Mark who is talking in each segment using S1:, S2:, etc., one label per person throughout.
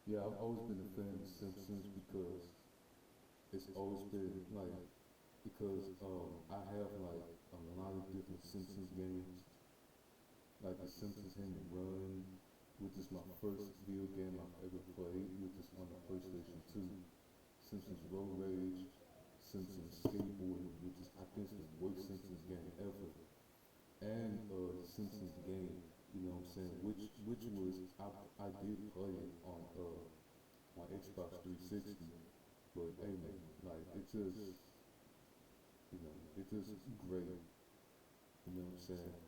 S1: Yeah, I've always been a fan of The Simpsons because it's always been like because I have like a lot of different Simpsons games, like the Simpsons Hit and Run, which is my first video game I've ever played, which is on the PlayStation 2. Simpsons Road Rage, Simpsons Skateboarding, which is I think is the worst Simpsons game ever, and the Simpsons game. You know what I'm saying? Which was I did play it on my Xbox 360, but hey man, like it just it just great. You know what I'm saying?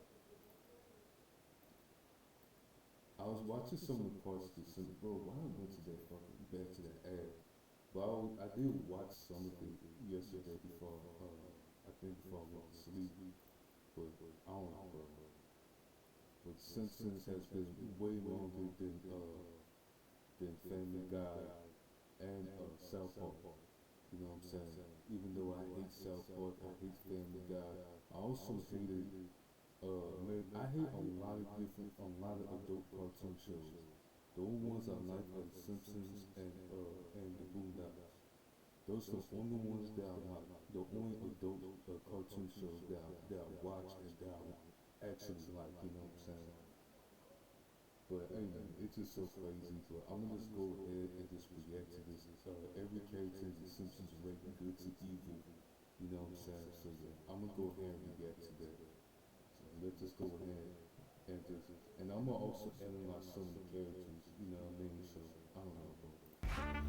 S1: I was watching some of the parts of the Simpsons. Bro, why I went to that fucking back to that ad? But I did watch some of it yesterday before I think before I went to sleep. But I don't know, bro. But Simpsons has been way longer than Family Guy and South Park. You know what I'm saying? Even though I hate South Park, I hate Family Guy. I also hated I hate a lot of adult cartoon shows. The only ones I like are The Simpsons and the Boondocks. Those are the only ones that I like. The only adult cartoon shows that I watch and that I actually like. You know what I'm saying? But hey man, it's just so crazy. But I'm gonna just go ahead and just react to this. Every character in The Simpsons rating good to evil. You know what I'm saying? So yeah, I'm gonna go ahead and react to that. So let's just go ahead and I'm gonna also analyze some of the characters. You know what I mean? So I don't know, bro.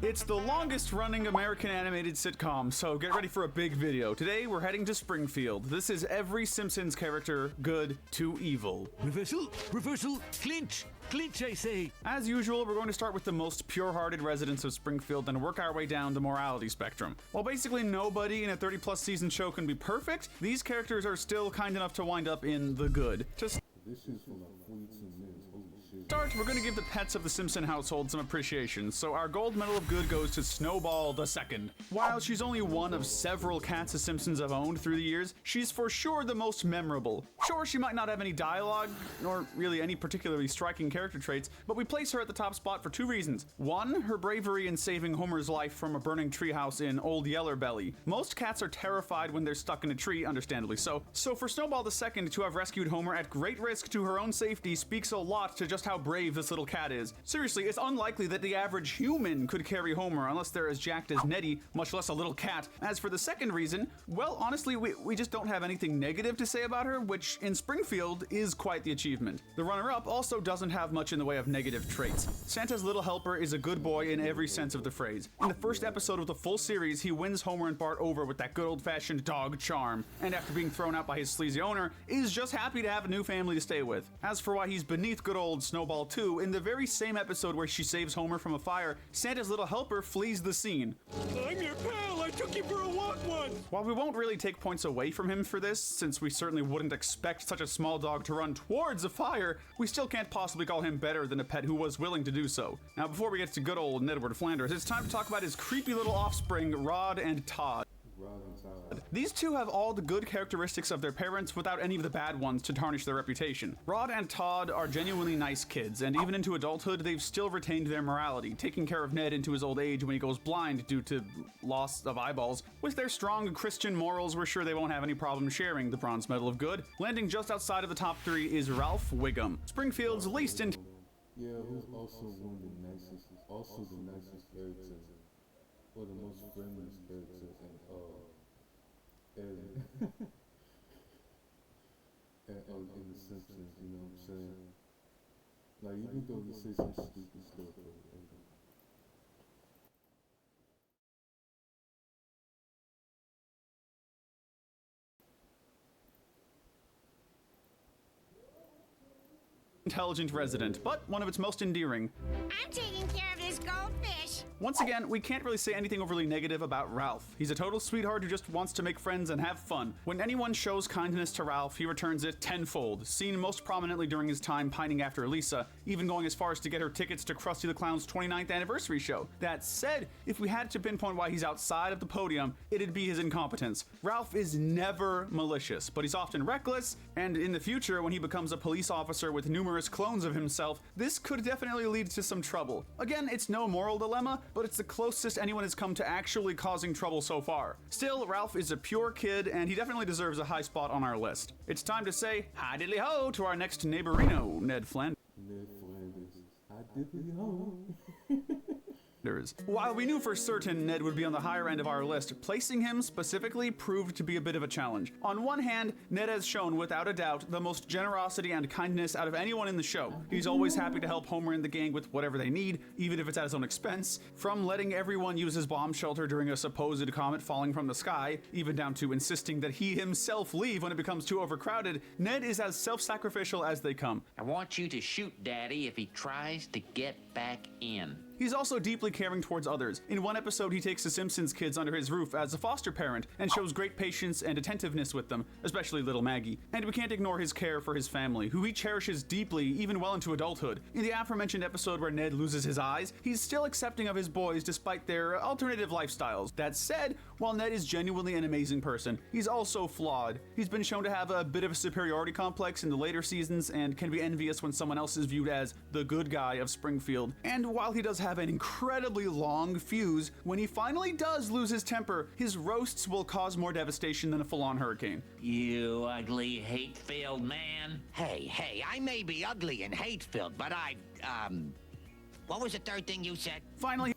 S2: It's the longest running American animated sitcom, so get ready for a big video. Today we're heading to Springfield. This is every Simpsons character, good to evil.
S3: Reversal, clinch, I say.
S2: As usual, we're going to start with the most pure-hearted residents of Springfield and work our way down the morality spectrum. While basically nobody in a 30-plus season show can be perfect, these characters are still kind enough to wind up in the good.
S1: This is from like 42 minutes. Holy shit.
S2: Start, we're going to give the pets of the Simpson household some appreciation, so our gold medal of good goes to Snowball the Second. While she's only one of several cats the Simpsons have owned through the years, she's for sure the most memorable. Sure, she might not have any dialogue, nor really any particularly striking character traits, but we place her at the top spot for two reasons. One, her bravery in saving Homer's life from a burning treehouse in Old Yeller Belly. Most cats are terrified when they're stuck in a tree, understandably so. So for Snowball the Second to have rescued Homer at great risk to her own safety speaks a lot to just how brave this little cat is. Seriously, it's unlikely that the average human could carry Homer unless they're as jacked as Nettie, much less a little cat. As for the second reason, well, honestly, we just don't have anything negative to say about her, which in Springfield is quite the achievement. The runner-up also doesn't have much in the way of negative traits. Santa's little helper is a good boy in every sense of the phrase. In the first episode of the full series, he wins Homer and Bart over with that good old-fashioned dog charm, and after being thrown out by his sleazy owner, is just happy to have a new family to stay with. As for why he's beneath good old Snowball 2, in the very same episode where she saves Homer from a fire, Santa's little helper flees the scene.
S3: I'm your pal, I took you for a walk once.
S2: While we won't really take points away from him for this, since we certainly wouldn't expect such a small dog to run towards a fire, we still can't possibly call him better than a pet who was willing to do so. Now before we get to good old Edward Flanders, it's time to talk about his creepy little offspring, Rod and Todd. These two have all the good characteristics of their parents without any of the bad ones to tarnish their reputation. Rod and Todd are genuinely nice kids, and even into adulthood, they've still retained their morality, taking care of Ned into his old age when he goes blind due to loss of eyeballs. With their strong Christian morals, we're sure they won't have any problem sharing the bronze medal of good. Landing just outside of the top three is Ralph Wiggum, Springfield's least
S1: Yeah, who's also one of the nicest characters, or the most friendliest characters in The Simpsons, you know what I'm saying? Like, even though he says some stupid stuff,
S2: intelligent resident, but one of its most endearing.
S4: I'm taking care of this goldfish. Yes.
S2: Once again, we can't really say anything overly negative about Ralph. He's a total sweetheart who just wants to make friends and have fun. When anyone shows kindness to Ralph, he returns it tenfold, seen most prominently during his time pining after Lisa, even going as far as to get her tickets to Krusty the Clown's 29th anniversary show. That said, if we had to pinpoint why he's outside of the podium, it'd be his incompetence. Ralph is never malicious, but he's often reckless, and in the future, when he becomes a police officer with numerous clones of himself, this could definitely lead to some trouble. Again, it's no moral dilemma, but it's the closest anyone has come to actually causing trouble so far. Still, Ralph is a pure kid, and he definitely deserves a high spot on our list. It's time to say hi diddly ho to our next neighborino, Ned Flanders.
S1: Ned Flanders. I diddly ho.
S2: While we knew for certain Ned would be on the higher end of our list, placing him specifically proved to be a bit of a challenge. On one hand, Ned has shown without a doubt the most generosity and kindness out of anyone in the show. He's always happy to help Homer and the gang with whatever they need, even if it's at his own expense. From letting everyone use his bomb shelter during a supposed comet falling from the sky, even down to insisting that he himself leave when it becomes too overcrowded, Ned is as self-sacrificial as they come.
S5: I want you to shoot Daddy if he tries to get back in.
S2: He's also deeply caring towards others. In one episode, he takes the Simpsons kids under his roof as a foster parent and shows great patience and attentiveness with them, especially little Maggie. And we can't ignore his care for his family, who he cherishes deeply even well into adulthood. In the aforementioned episode where Ned loses his eyes, he's still accepting of his boys despite their alternative lifestyles. That said, while Ned is genuinely an amazing person, he's also flawed. He's been shown to have a bit of a superiority complex in the later seasons and can be envious when someone else is viewed as the good guy of Springfield. And while he does have an incredibly long fuse, when he finally does lose his temper, his roasts will cause more devastation than a full-on hurricane.
S5: You ugly, hate-filled man.
S4: Hey, I may be ugly and hate-filled, but what was the third thing you said?
S2: Finally,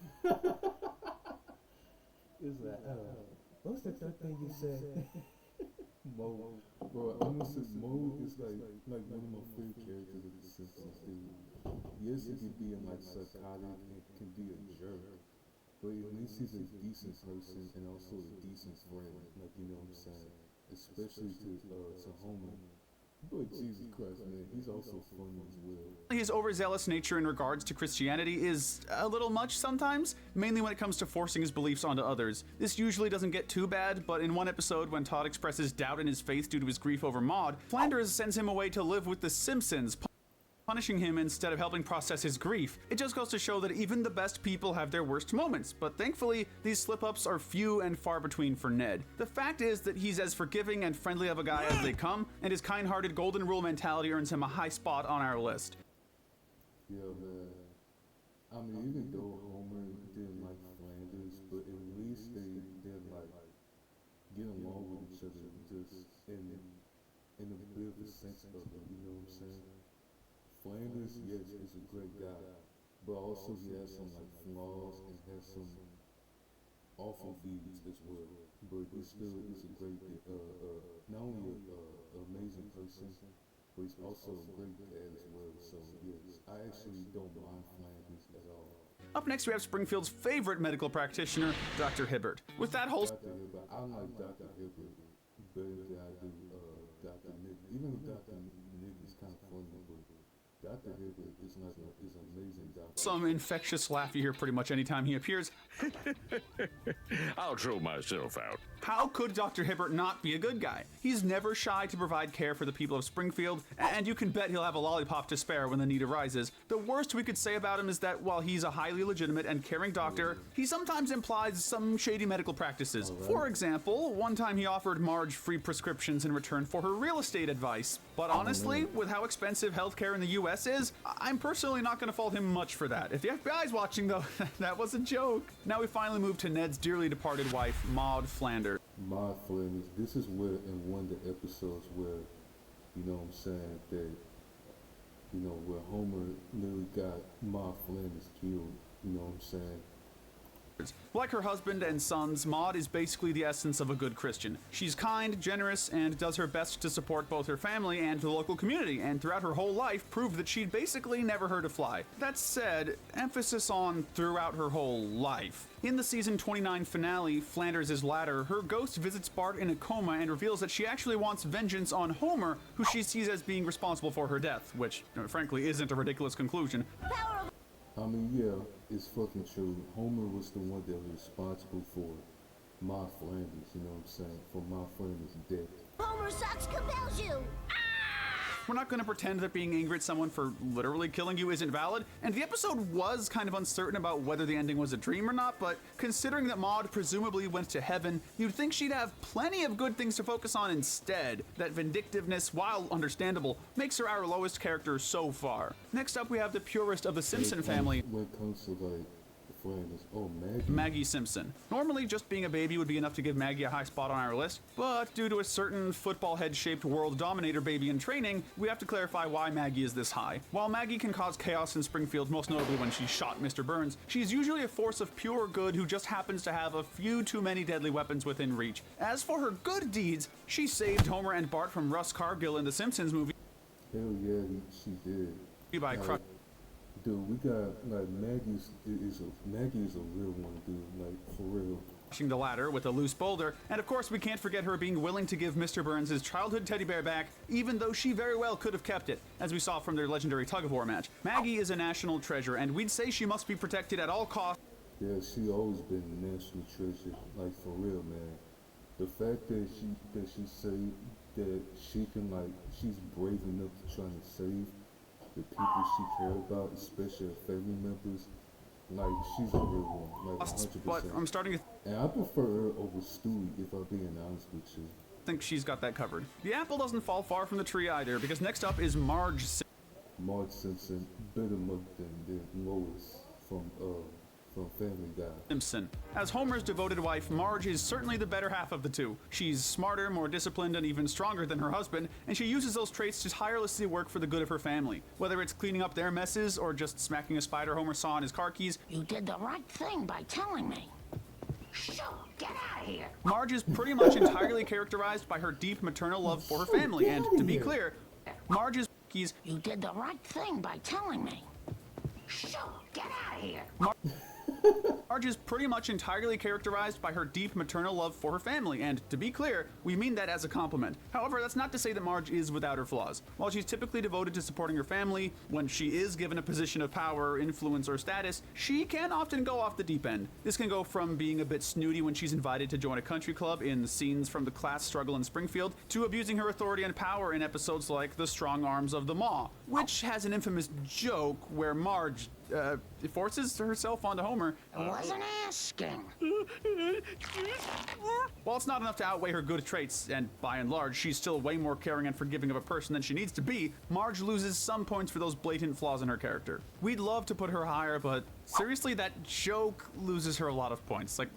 S1: It's like, what's the third thing you said? Mo. Bro, honestly, Mo is like one of my favorite characters of The Simpsons, dude. Yes, he can be like psychotic and can be a jerk, but at least he's a decent person and also a decent friend, like, you know what I'm saying? Especially to Homer. But Jesus Christ, man, he's also funny as well.
S2: his overzealous nature in regards to Christianity is a little much sometimes, mainly when it comes to forcing his beliefs onto others. This usually doesn't get too bad, but in one episode when Todd expresses doubt in his faith due to his grief over Maude, Flanders sends him away to live with the Simpsons, punishing him instead of helping process his grief. It just goes to show that even the best people have their worst moments, but thankfully, these slip-ups are few and far between for Ned. The fact is that he's as forgiving and friendly of a guy as they come, and his kind-hearted golden rule mentality earns him a high spot on our list.
S1: Yeah, man. I mean, even though Homer didn't like Flanders, but at least they like get along with each other, just in a bit of a sense of it, you know what I'm saying? Flanders, yes, is a great guy, but also he has some like flaws and has some awful deeds as well. But he still is a great, not only an amazing person, but he's also a great dad as well. So yes, I actually don't mind Flanders at all.
S2: Up next, we have Springfield's favorite medical practitioner, Dr. Hibbert. With that whole
S1: Dr. Hibbert, I like Dr. Hibbert better than I do Dr. Nick. Even though Dr. Nick is kind of funny, but Dr. Hibbert is an amazing doctor.
S2: some infectious laugh you hear pretty much anytime he appears.
S3: I'll throw myself out.
S2: How could Dr. Hibbert not be a good guy? He's never shy to provide care for the people of Springfield, and you can bet he'll have a lollipop to spare when the need arises. The worst we could say about him is that while he's a highly legitimate and caring doctor, he sometimes implies some shady medical practices. For example, one time he offered Marge free prescriptions in return for her real estate advice. But honestly, with how expensive healthcare in the US is, I'm personally not going to fault him much for that. If the FBI's watching though, that was a joke. Now we finally move to Ned's dearly departed wife, Maude Flanders.
S1: Maude Flanders, this is where in one of the episodes where, you know what I'm saying, that, you know, where Homer nearly got Maude Flanders killed, you know what I'm saying?
S2: Like her husband and sons, Maude is basically the essence of a good Christian. She's kind, generous, and does her best to support both her family and the local community, and throughout her whole life proved that she'd basically never hurt a fly. That said, emphasis on throughout her whole life. In the season 29 finale, Flanders' Ladder, her ghost visits Bart in a coma and reveals that she actually wants vengeance on Homer, who she sees as being responsible for her death, which, frankly, isn't a ridiculous conclusion.
S1: I mean, yeah, it's fucking true. Homer was the one that was responsible for my Flanders, you know what I'm saying? For my Flanders' death.
S6: Homer sucks compels you.
S2: We're not going to pretend that being angry at someone for literally killing you isn't valid, and the episode was kind of uncertain about whether the ending was a dream or not, but considering that Maude presumably went to heaven, you'd think she'd have plenty of good things to focus on instead. That vindictiveness, while understandable, makes her our lowest character so far. Next up, we have the purest of the Simpson family.
S1: When it comes to like the Flanders, oh,
S2: Maggie Simpson. Normally, just being a baby would be enough to give Maggie a high spot on our list, but due to a certain football head-shaped world dominator baby in training, we have to clarify why Maggie is this high. While Maggie can cause chaos in Springfield, most notably when she shot Mr. Burns, she's usually a force of pure good who just happens to have a few too many deadly weapons within reach. As for her good deeds, she saved Homer and Bart from Russ Cargill in the Simpsons movie.
S1: hell yeah, she did.
S2: By
S1: Dude, we got, like, Maggie is a real one, dude, like, for real.
S2: crushing the ladder with a loose boulder, and of course we can't forget her being willing to give Mr. Burns his childhood teddy bear back, even though she very well could have kept it, as we saw from their legendary tug-of-war match. Maggie is a national treasure, and we'd say she must be protected at all costs.
S1: Yeah, she always been a national treasure, like, for real, man. The fact that she say that she can, like, she's brave enough to try to save the people she care about, especially her family members, like, she's a real one, like, 100%.
S2: But I'm starting to
S1: And I prefer her over Stewie, if I'm being honest with you.
S2: think she's got that covered. The apple doesn't fall far from the tree either, because next up is Marge
S1: Simpson, better than Lois from Family Guy.
S2: Simpson. As Homer's devoted wife, Marge is certainly the better half of the two. She's smarter, more disciplined, and even stronger than her husband, and she uses those traits to tirelessly work for the good of her family. Whether it's cleaning up their messes or just smacking a spider Homer saw in his car keys,
S6: You did the right thing by telling me. Shoo, get out of here.
S2: Marge is pretty much entirely characterized by her deep maternal love for her family, and to be clear, Marge is
S6: You did the right thing by telling me. Shoo, get out of here.
S2: Marge is pretty much entirely characterized by her deep maternal love for her family, and to be clear, we mean that as a compliment. However, that's not to say that Marge is without her flaws. While she's typically devoted to supporting her family, when she is given a position of power, influence, or status, she can often go off the deep end. This can go from being a bit snooty when she's invited to join a country club in scenes from the class struggle in Springfield, to abusing her authority and power in episodes like The Strong Arms of the Maw, which has an infamous joke where Marge forces herself onto Homer.
S6: I wasn't asking.
S2: While it's not enough to outweigh her good traits, and by and large, she's still way more caring and forgiving of a person than she needs to be, Marge loses some points for those blatant flaws in her character. We'd love to put her higher, but seriously, that joke loses her a lot of points. Like,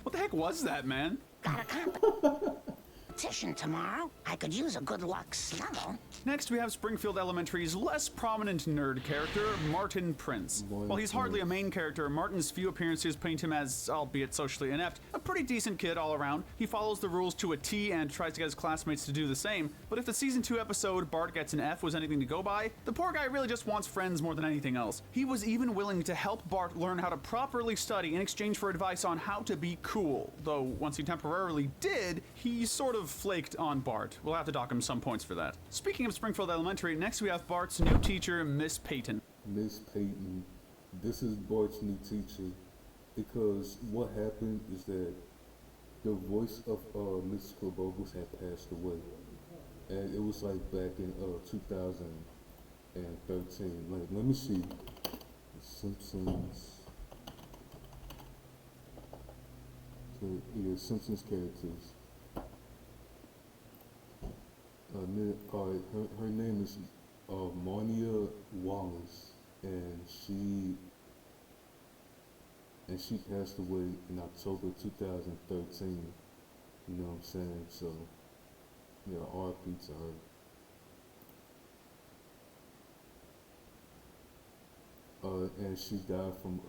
S2: what the heck was that, man?
S6: Got a competition tomorrow. I could use a good luck snuggle.
S2: Next, we have Springfield Elementary's less prominent nerd character, Martin Prince. While he's hardly a main character, Martin's few appearances paint him as, albeit socially inept, a pretty decent kid all around. He follows the rules to a T and tries to get his classmates to do the same, but if the season 2 episode Bart gets an F was anything to go by, the poor guy really just wants friends more than anything else. He was even willing to help Bart learn how to properly study in exchange for advice on how to be cool, though once he temporarily did, he sort of flaked on Bart. We'll have to dock him some points for that. Speaking of Springfield Elementary, next we have Bart's new teacher, Miss Peyton.
S1: Miss Peyton, this is Bart's new teacher, because what happened is that the voice of Mrs. Bogus had passed away, and it was like back in 2013. Like, let me see, The Simpsons. So, yeah, Simpsons characters. Her name is Monia Wallace, and she passed away in October 2013. You know what I'm saying? So, yeah, R.I.P. to her. And she died from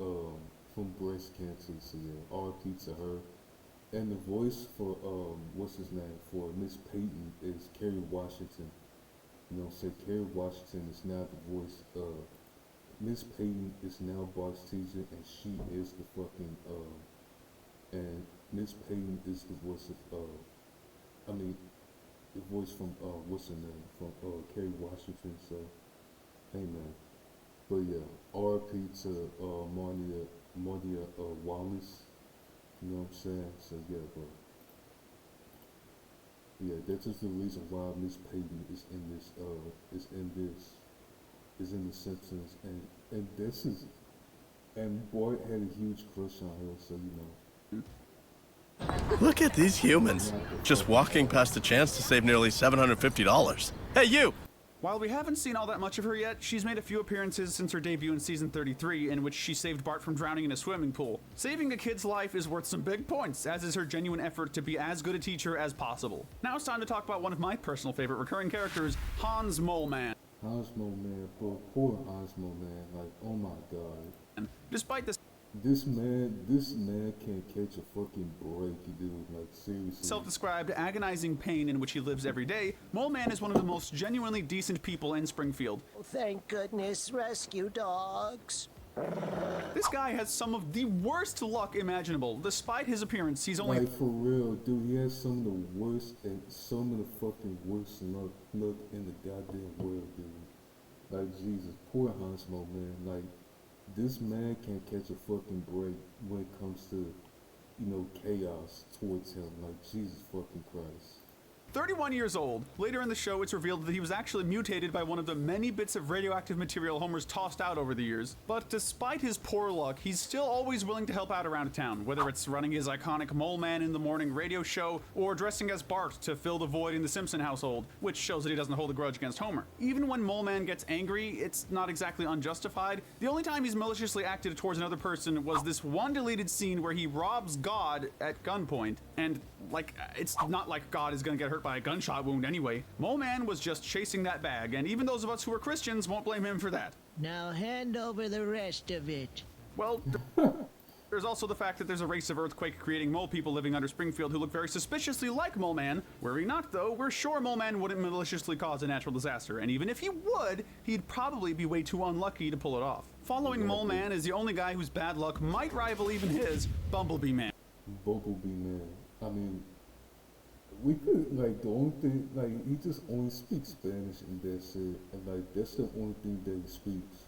S1: breast cancer. So yeah, R.I.P. to her. And the voice for what's his name, for Miss Peyton is Kerry Washington. You know, so Kerry Washington is now the voice. Miss Peyton is now Bart's teacher, and she is the fucking and Miss Peyton is the voice of the voice from what's her name, from Kerry Washington. So, hey man, But yeah, RP to Marnia Wallace. You know what I'm saying? So yeah, bro. Yeah, that's just the reason why Miss Peyton is in the Simpsons, and this is, and boy had a huge crush on her, so you know.
S7: Look at these humans, just walking past a chance to save nearly $750. Hey, you!
S2: While we haven't seen all that much of her yet, she's made a few appearances since her debut in season 33, in which she saved Bart from drowning in a swimming pool. Saving a kid's life is worth some big points, as is her genuine effort to be as good a teacher as possible. Now it's time to talk about one of my personal favorite recurring characters, Hans Moleman.
S1: Hans Moleman, bro, poor Hans Moleman, like, oh my god.
S2: And despite
S1: this man can't catch a fucking break, dude. Like, seriously.
S2: Self-described agonizing pain in which he lives every day, Mole Man is one of the most genuinely decent people in Springfield.
S6: Thank goodness, rescue dogs.
S2: This guy has some of the worst luck imaginable. Despite his appearance, he's only...
S1: Like, for real, dude, he has some of the worst and some of the fucking worst luck in the goddamn world, dude. Like, Jesus, poor Hans Moleman, like... This man can't catch a fucking break when it comes to, you know, chaos towards him. Like, Jesus fucking Christ.
S2: 31 years old. Later in the show, it's revealed that he was actually mutated by one of the many bits of radioactive material Homer's tossed out over the years. But despite his poor luck, he's still always willing to help out around town, whether it's running his iconic Mole Man in the Morning radio show or dressing as Bart to fill the void in the Simpson household, which shows that he doesn't hold a grudge against Homer. Even when Mole Man gets angry, it's not exactly unjustified. The only time he's maliciously acted towards another person was this one deleted scene where he robs God at gunpoint, and like, it's not like God is gonna get hurt by a gunshot wound anyway. Mole Man was just chasing that bag, and even those of us who are Christians won't blame him for that.
S8: Now hand over the rest of it.
S2: Well, there's also the fact that there's a race of earthquake-creating mole people living under Springfield who look very suspiciously like Mole Man. Were he not, though, we're sure Mole Man wouldn't maliciously cause a natural disaster, and even if he would, he'd probably be way too unlucky to pull it off. Following Mole Man is the only guy whose bad luck might rival even his, Bumblebee Man.
S1: Bumblebee Man. I mean, we could, like, the only thing, like, he just only speaks Spanish and that's it. And, like, that's the only thing that he speaks.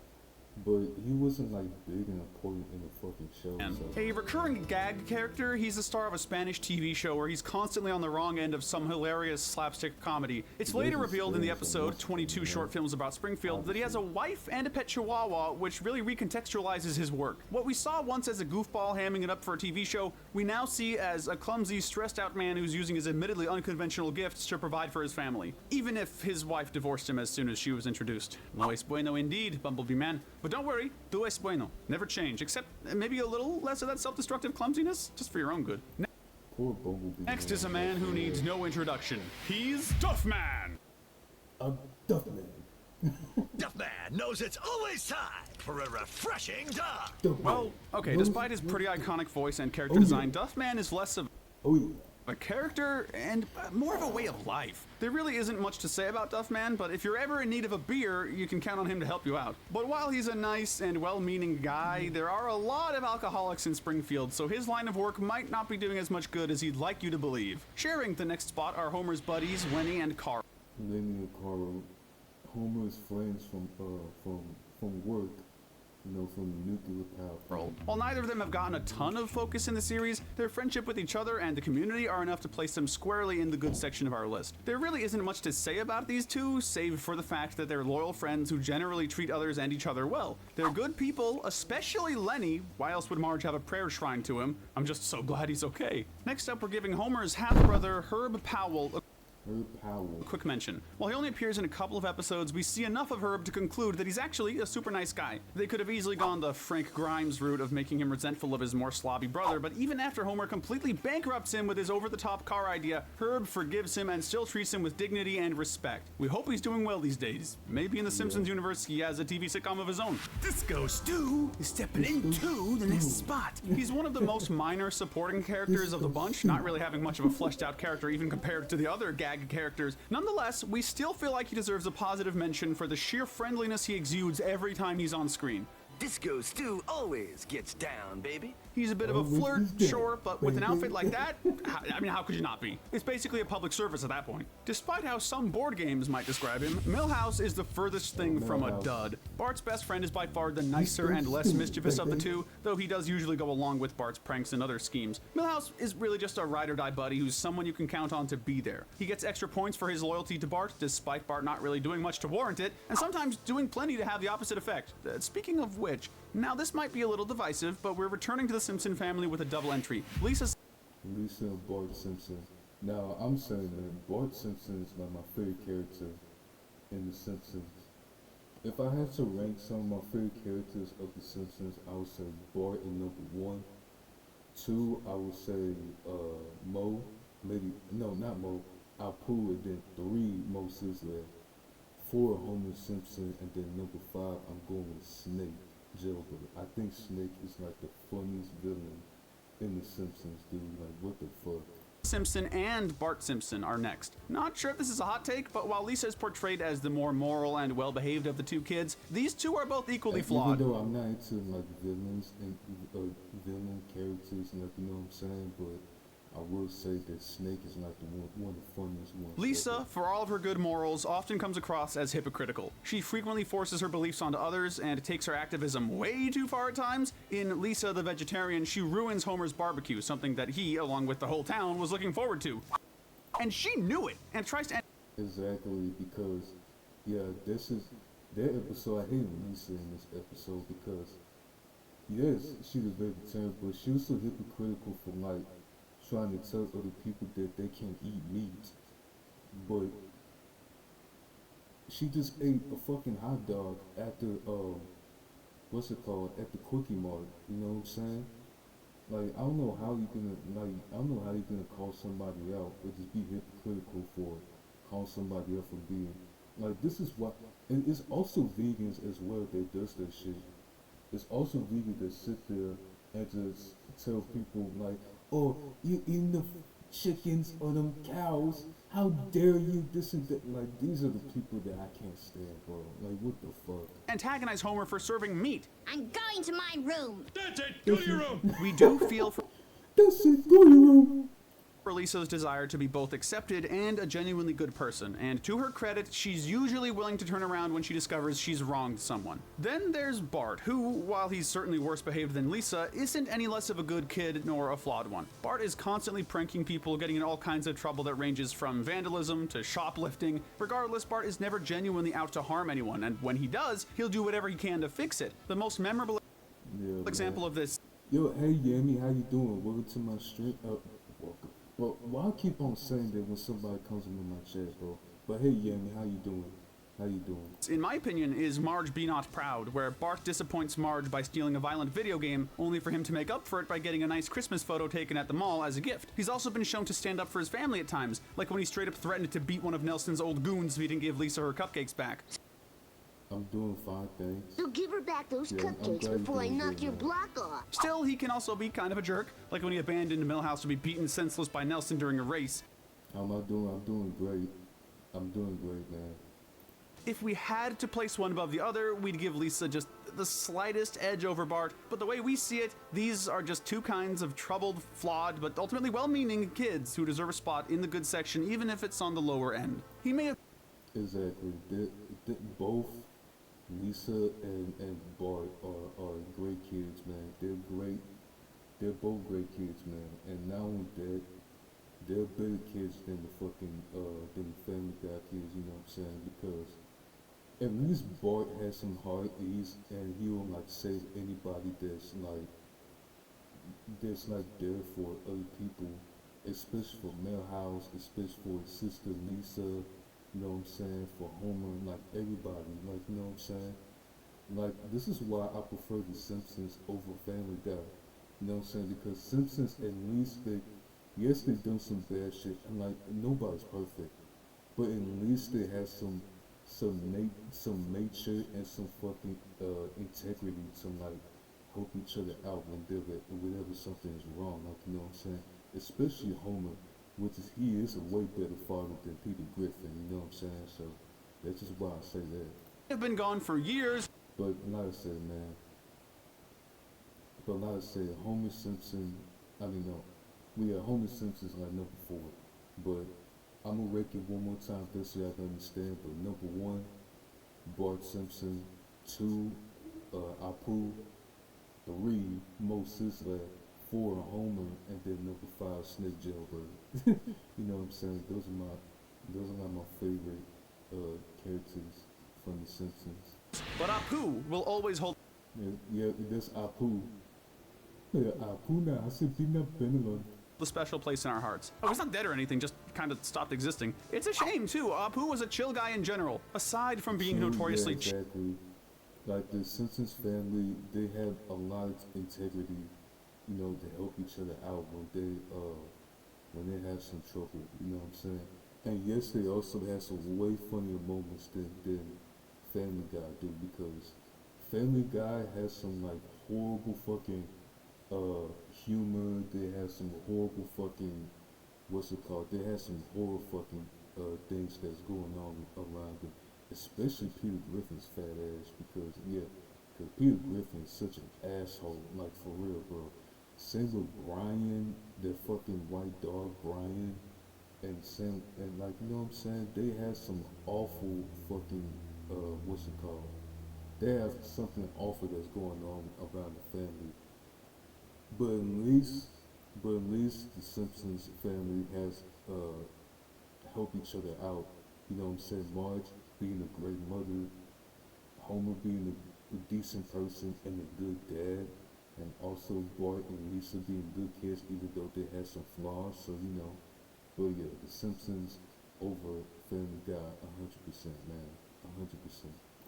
S1: But he wasn't, like, big and important in the fucking show. So.
S2: A recurring gag character, he's the star of a Spanish TV show where he's constantly on the wrong end of some hilarious slapstick comedy. It's later revealed in the episode 22 Short Films About Springfield that he has a wife and a pet chihuahua, which really recontextualizes his work. What we saw once as a goofball hamming it up for a TV show, we now see as a clumsy, stressed-out man who's using his admittedly unconventional gifts to provide for his family, even if his wife divorced him as soon as she was introduced. No es bueno indeed, Bumblebee Man. But don't worry, tu es bueno. Never change, except maybe a little less of that self-destructive clumsiness, just for your own good.
S1: Poor Bumblebee.
S2: Next is a man who needs no introduction. He's Duffman!
S1: Duffman.
S7: Duffman knows it's always time for a refreshing dog.
S2: Well, okay, despite his pretty iconic voice and character design, Duffman is less of a character and more of a way of life. There really isn't much to say about Duffman, but if you're ever in need of a beer, you can count on him to help you out. But while he's a nice and well-meaning guy, there are a lot of alcoholics in Springfield, so his line of work might not be doing as much good as he'd like you to believe. Sharing the next spot are Homer's buddies, Lenny and Carl.
S1: Lenny and Carl, Homer's friends from work. You know, from the nuclear power.
S2: While neither of them have gotten a ton of focus in the series, their friendship with each other and the community are enough to place them squarely in the good section of our list. There really isn't much to say about these two, save for the fact that they're loyal friends who generally treat others and each other well. They're good people, especially Lenny. Why else would Marge have a prayer shrine to him? I'm just so glad he's okay. Next up, we're giving Homer's half-brother, Herb Powell, a quick mention. While he only appears in a couple of episodes, we see enough of Herb to conclude that he's actually a super nice guy. They could have easily gone the Frank Grimes route of making him resentful of his more slobby brother, but even after Homer completely bankrupts him with his over-the-top car idea, Herb forgives him and still treats him with dignity and respect. We hope he's doing well these days. Maybe in the Simpsons universe he has a TV sitcom of his own.
S3: Disco Stew is stepping into the next spot.
S2: He's one of the most minor supporting characters of the bunch, not really having much of a fleshed out character even compared to the other gag characters. Nonetheless, we still feel like he deserves a positive mention for the sheer friendliness he exudes every time he's on screen.
S3: Disco Stew always gets down, baby.
S2: He's a bit of a flirt, sure, but with an outfit like that, I mean, how could you not be? It's basically a public service at that point. Despite how some board games might describe him, Milhouse is the furthest thing from a dud. Bart's best friend is by far the nicer and less mischievous of the two, though he does usually go along with Bart's pranks and other schemes. Milhouse is really just a ride-or-die buddy who's someone you can count on to be there. He gets extra points for his loyalty to Bart, despite Bart not really doing much to warrant it, and sometimes doing plenty to have the opposite effect. Speaking of which, now this might be a little divisive, but we're returning to the Simpson family with a double entry. Lisa
S1: and Bart Simpson. Now, I'm saying that Bart Simpson is like my favorite character in The Simpsons. If I had to rank some of my favorite characters of The Simpsons, I would say Bart in #1. 2, I would say Mo. Maybe, no, not Mo. Apu, and then 3, Mo Sizzler. 4, Homer Simpson, and then #5, I'm going with Snake, Jailbird. I think Snake is like the funniest villain in The Simpsons, dude. Like, what the fuck?
S2: Simpson and Bart Simpson are next. Not sure if this is a hot take, but while Lisa is portrayed as the more moral and well-behaved of the two kids, these two are both equally flawed.
S1: Even though I'm not into like villains and villain characters, like, you know what I'm saying, but I will say that Snake is like the one of the funniest ones.
S2: Lisa, for all of her good morals, often comes across as hypocritical. She frequently forces her beliefs onto others and takes her activism way too far at times. In Lisa the Vegetarian, she ruins Homer's barbecue, something that he, along with the whole town, was looking forward to. And she knew it, and tries to...
S1: Exactly, because, yeah, this is that episode. I hated Lisa in this episode because, yes, she was vegetarian, but she was so hypocritical for, like, trying to tell other people that they can't eat meat, but she just ate a fucking hot dog after what's it called, at the Quickie Mart. You know what I'm saying? Like, I don't know how you gonna call somebody out or just be hypocritical for calling somebody out for being like, this is what. And it's also vegans as well that does that shit. It's also vegans that sit there and just tell people like, oh, you eating the chickens or them cows? How dare you, this and that. Like, these are the people that I can't stand, bro. Like, what the fuck?
S2: Antagonize Homer for serving meat.
S6: I'm going to my room.
S3: That's it. Go to your room.
S2: We do feel for...
S1: That's it, go to your room.
S2: For Lisa's desire to be both accepted and a genuinely good person, and to her credit, she's usually willing to turn around when she discovers she's wronged someone. Then there's Bart, who, while he's certainly worse behaved than Lisa, isn't any less of a good kid nor a flawed one. Bart is constantly pranking people, getting in all kinds of trouble that ranges from vandalism to shoplifting. Regardless, Bart is never genuinely out to harm anyone, and when he does, he'll do whatever he can to fix it. The most memorable example of this...
S1: Yo, hey Yami, how you doing? Welcome to my stream. Welcome. But why I keep on saying that when somebody comes into my chat, bro? But hey, Yami, how you doing? How you doing?
S2: In my opinion, is Marge Be Not Proud, where Bart disappoints Marge by stealing a violent video game, only for him to make up for it by getting a nice Christmas photo taken at the mall as a gift. He's also been shown to stand up for his family at times, like when he straight up threatened to beat one of Nelson's old goons if he didn't give Lisa her cupcakes back.
S1: I'm doing fine, thanks.
S6: So give her back those cupcakes before I knock your block off.
S2: Still, he can also be kind of a jerk, like when he abandoned Milhouse to be beaten senseless by Nelson during a race.
S1: How am I doing? I'm doing great. I'm doing great, man.
S2: If we had to place one above the other, we'd give Lisa just the slightest edge over Bart, but the way we see it, these are just two kinds of troubled, flawed, but ultimately well-meaning kids who deserve a spot in the good section, even if it's on the lower end. He may have...
S1: Exactly. Both Lisa and Bart are great kids, man. They're great. They're both great kids, man. And not only that, they're better kids than the fucking than the Family Guy kids. You know what I'm saying? Because at least Bart has some heart ease, and he will like save anybody that's like there for other people, especially for Milhouse, especially for his sister Lisa. You know what I'm saying? For Homer, like everybody, like, you know what I'm saying? Like, this is why I prefer The Simpsons over Family Guy. You know what I'm saying? Because Simpsons, at least yes, they've done some bad shit, and like, nobody's perfect. But at least they have some nature and some fucking integrity to like help each other out whenever something is wrong. Like, you know what I'm saying? Especially Homer. He is a way better father than Peter Griffin, you know what I'm saying? So that's just why I say that.
S2: Have been gone for years.
S1: But like I said, man. But like I said, Homer Simpson. Homer Simpson's like #4. But I'm gonna rank it one more time just so y'all can understand. But #1, Bart Simpson. 2, Apu, 3, Mo Sislak, 4, Homer, and then number 5, Snake Jailbird. You know what I'm saying? Those are not my favorite characters from The Simpsons.
S2: But Apu will always hold
S1: Yeah, that's Apu. Yeah, Apu now. I said peanut banana.
S2: the special place in our hearts. Oh, he's not dead or anything, just kind of stopped existing. It's a shame, too. Apu was a chill guy in general, aside from being notoriously
S1: yeah, exactly. Like the Simpsons family, they have a lot of integrity, you know, to help each other out when they have some trouble. You know what I'm saying? And yes, they also have some way funnier moments than Family Guy do, because Family Guy has some like horrible fucking humor. They have some horrible fucking they have some horror fucking things that's going on around them. Especially Peter Griffin's fat ass, because Peter Griffin is such an asshole, like for real, bro. Same with Brian, their fucking white dog Brian, and like, you know what I'm saying? They have some awful fucking they have something awful that's going on around the family. But at least the Simpsons family has helped each other out. You know what I'm saying? Marge being a great mother, Homer being a decent person and a good dad, and also Bart and Lisa being good kids even though they had some flaws. So, you know, but yeah, the Simpsons over Family Guy, 100%, man, 100%.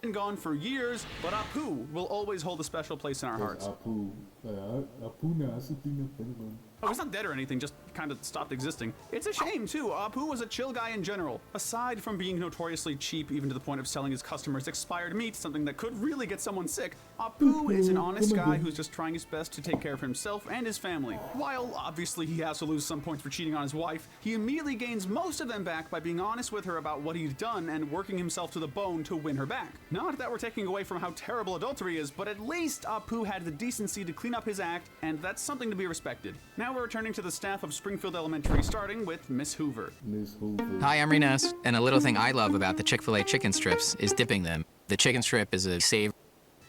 S2: been gone for years, but Apu will always hold a special place in our hearts.
S1: Apu now. I said peanut banana.
S2: Oh, he's not dead or anything, just kind of stopped existing. It's a shame, too. Apu was a chill guy in general, aside from being notoriously cheap, even to the point of selling his customers expired meat, something that could really get someone sick. Apu is an honest guy who's just trying his best to take care of himself and his family. While obviously he has to lose some points for cheating on his wife, he immediately gains most of them back by being honest with her about what he's done and working himself to the bone to win her back. Not that we're taking away from how terrible adultery is, but at least Apu had the decency to clean up his act, and that's something to be respected. Now we're returning to the staff of Springfield Elementary, starting with Miss Hoover.
S1: Miss Hoover.
S9: Hi, I'm Reness, and a little thing I love about the Chick-fil-A chicken strips is dipping them. The chicken strip is a savory.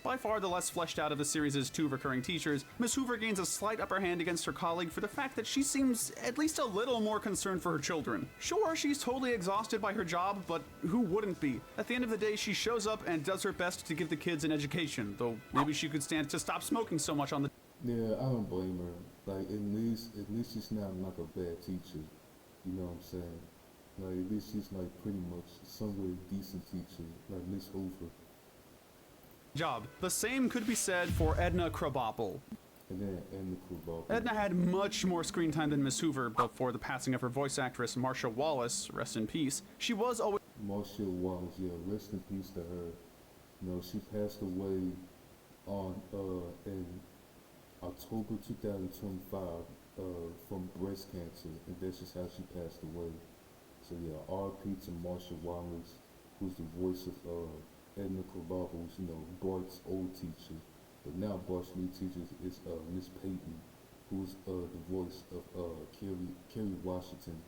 S2: By far the less fleshed out of the series' 2 recurring teachers, Miss Hoover gains a slight upper hand against her colleague for the fact that she seems at least a little more concerned for her children. Sure, she's totally exhausted by her job, but who wouldn't be? At the end of the day, she shows up and does her best to give the kids an education, though maybe she could stand to stop smoking so much on the...
S1: Yeah, I don't blame her. Like, at least she's not like a bad teacher. You know what I'm saying? Like, at least she's like pretty much somewhat a decent teacher, like Miss Hoover.
S2: job. The same could be said for Edna Krabappel. Edna had much more screen time than Miss Hoover before the passing of her voice actress, Marsha Wallace, rest in peace. She was always...
S1: Marsha Wallace, yeah, rest in peace to her. You know, she passed away on, in October 2025, from breast cancer, and that's just how she passed away. So yeah, R.P. to Marsha Wallace, who's the voice of, Edna Krabappel, you know, Bart's old teacher. But now Bart's new teacher is Miss Peyton, who's the voice of Kerry Washington.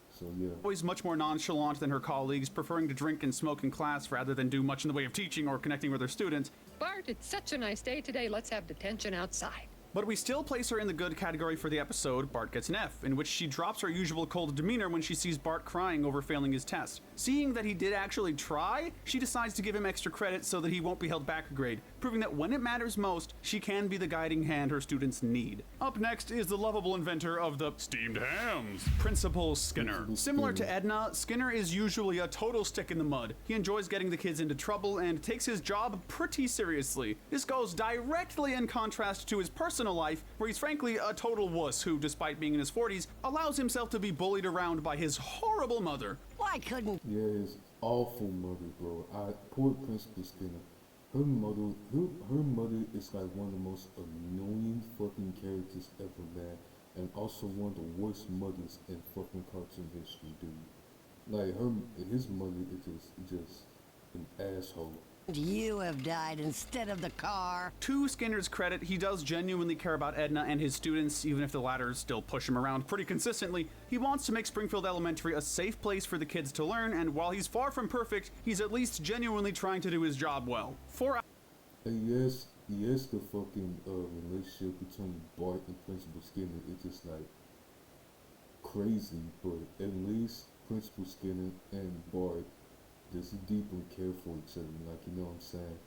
S1: So yeah.
S2: Always much more nonchalant than her colleagues, preferring to drink and smoke in class rather than do much in the way of teaching or connecting with her students.
S10: Bart, it's such a nice day today. Let's have detention outside.
S2: But we still place her in the good category for the episode, Bart Gets an F, in which she drops her usual cold demeanor when she sees Bart crying over failing his test. Seeing that he did actually try, she decides to give him extra credit so that he won't be held back a grade, proving that when it matters most, she can be the guiding hand her students need. Up next is the lovable inventor of the steamed hams, Principal Skinner. Similar to Edna, Skinner is usually a total stick in the mud. He enjoys getting the kids into trouble and takes his job pretty seriously. This goes directly in contrast to his personal life, where he's frankly a total wuss who, despite being in his 40s, allows himself to be bullied around by his horrible mother.
S6: Why couldn't...
S1: Yeah, his awful mother, bro. Poor Principal Skinner. Her mother is like one of the most annoying fucking characters ever, man. And also one of the worst mothers in fucking cartoon history, dude. Like, his mother is just an asshole.
S6: You have died instead of the car.
S2: To Skinner's credit, he does genuinely care about Edna and his students, even if the latter still push him around pretty consistently. He wants to make Springfield Elementary a safe place for the kids to learn, and while he's far from perfect, he's at least genuinely trying to do his job well.
S1: And yes, the fucking relationship between Bart and Principal Skinner is just like crazy, but at least Principal Skinner and Bart just deeply care for each other, like, you know what I'm saying?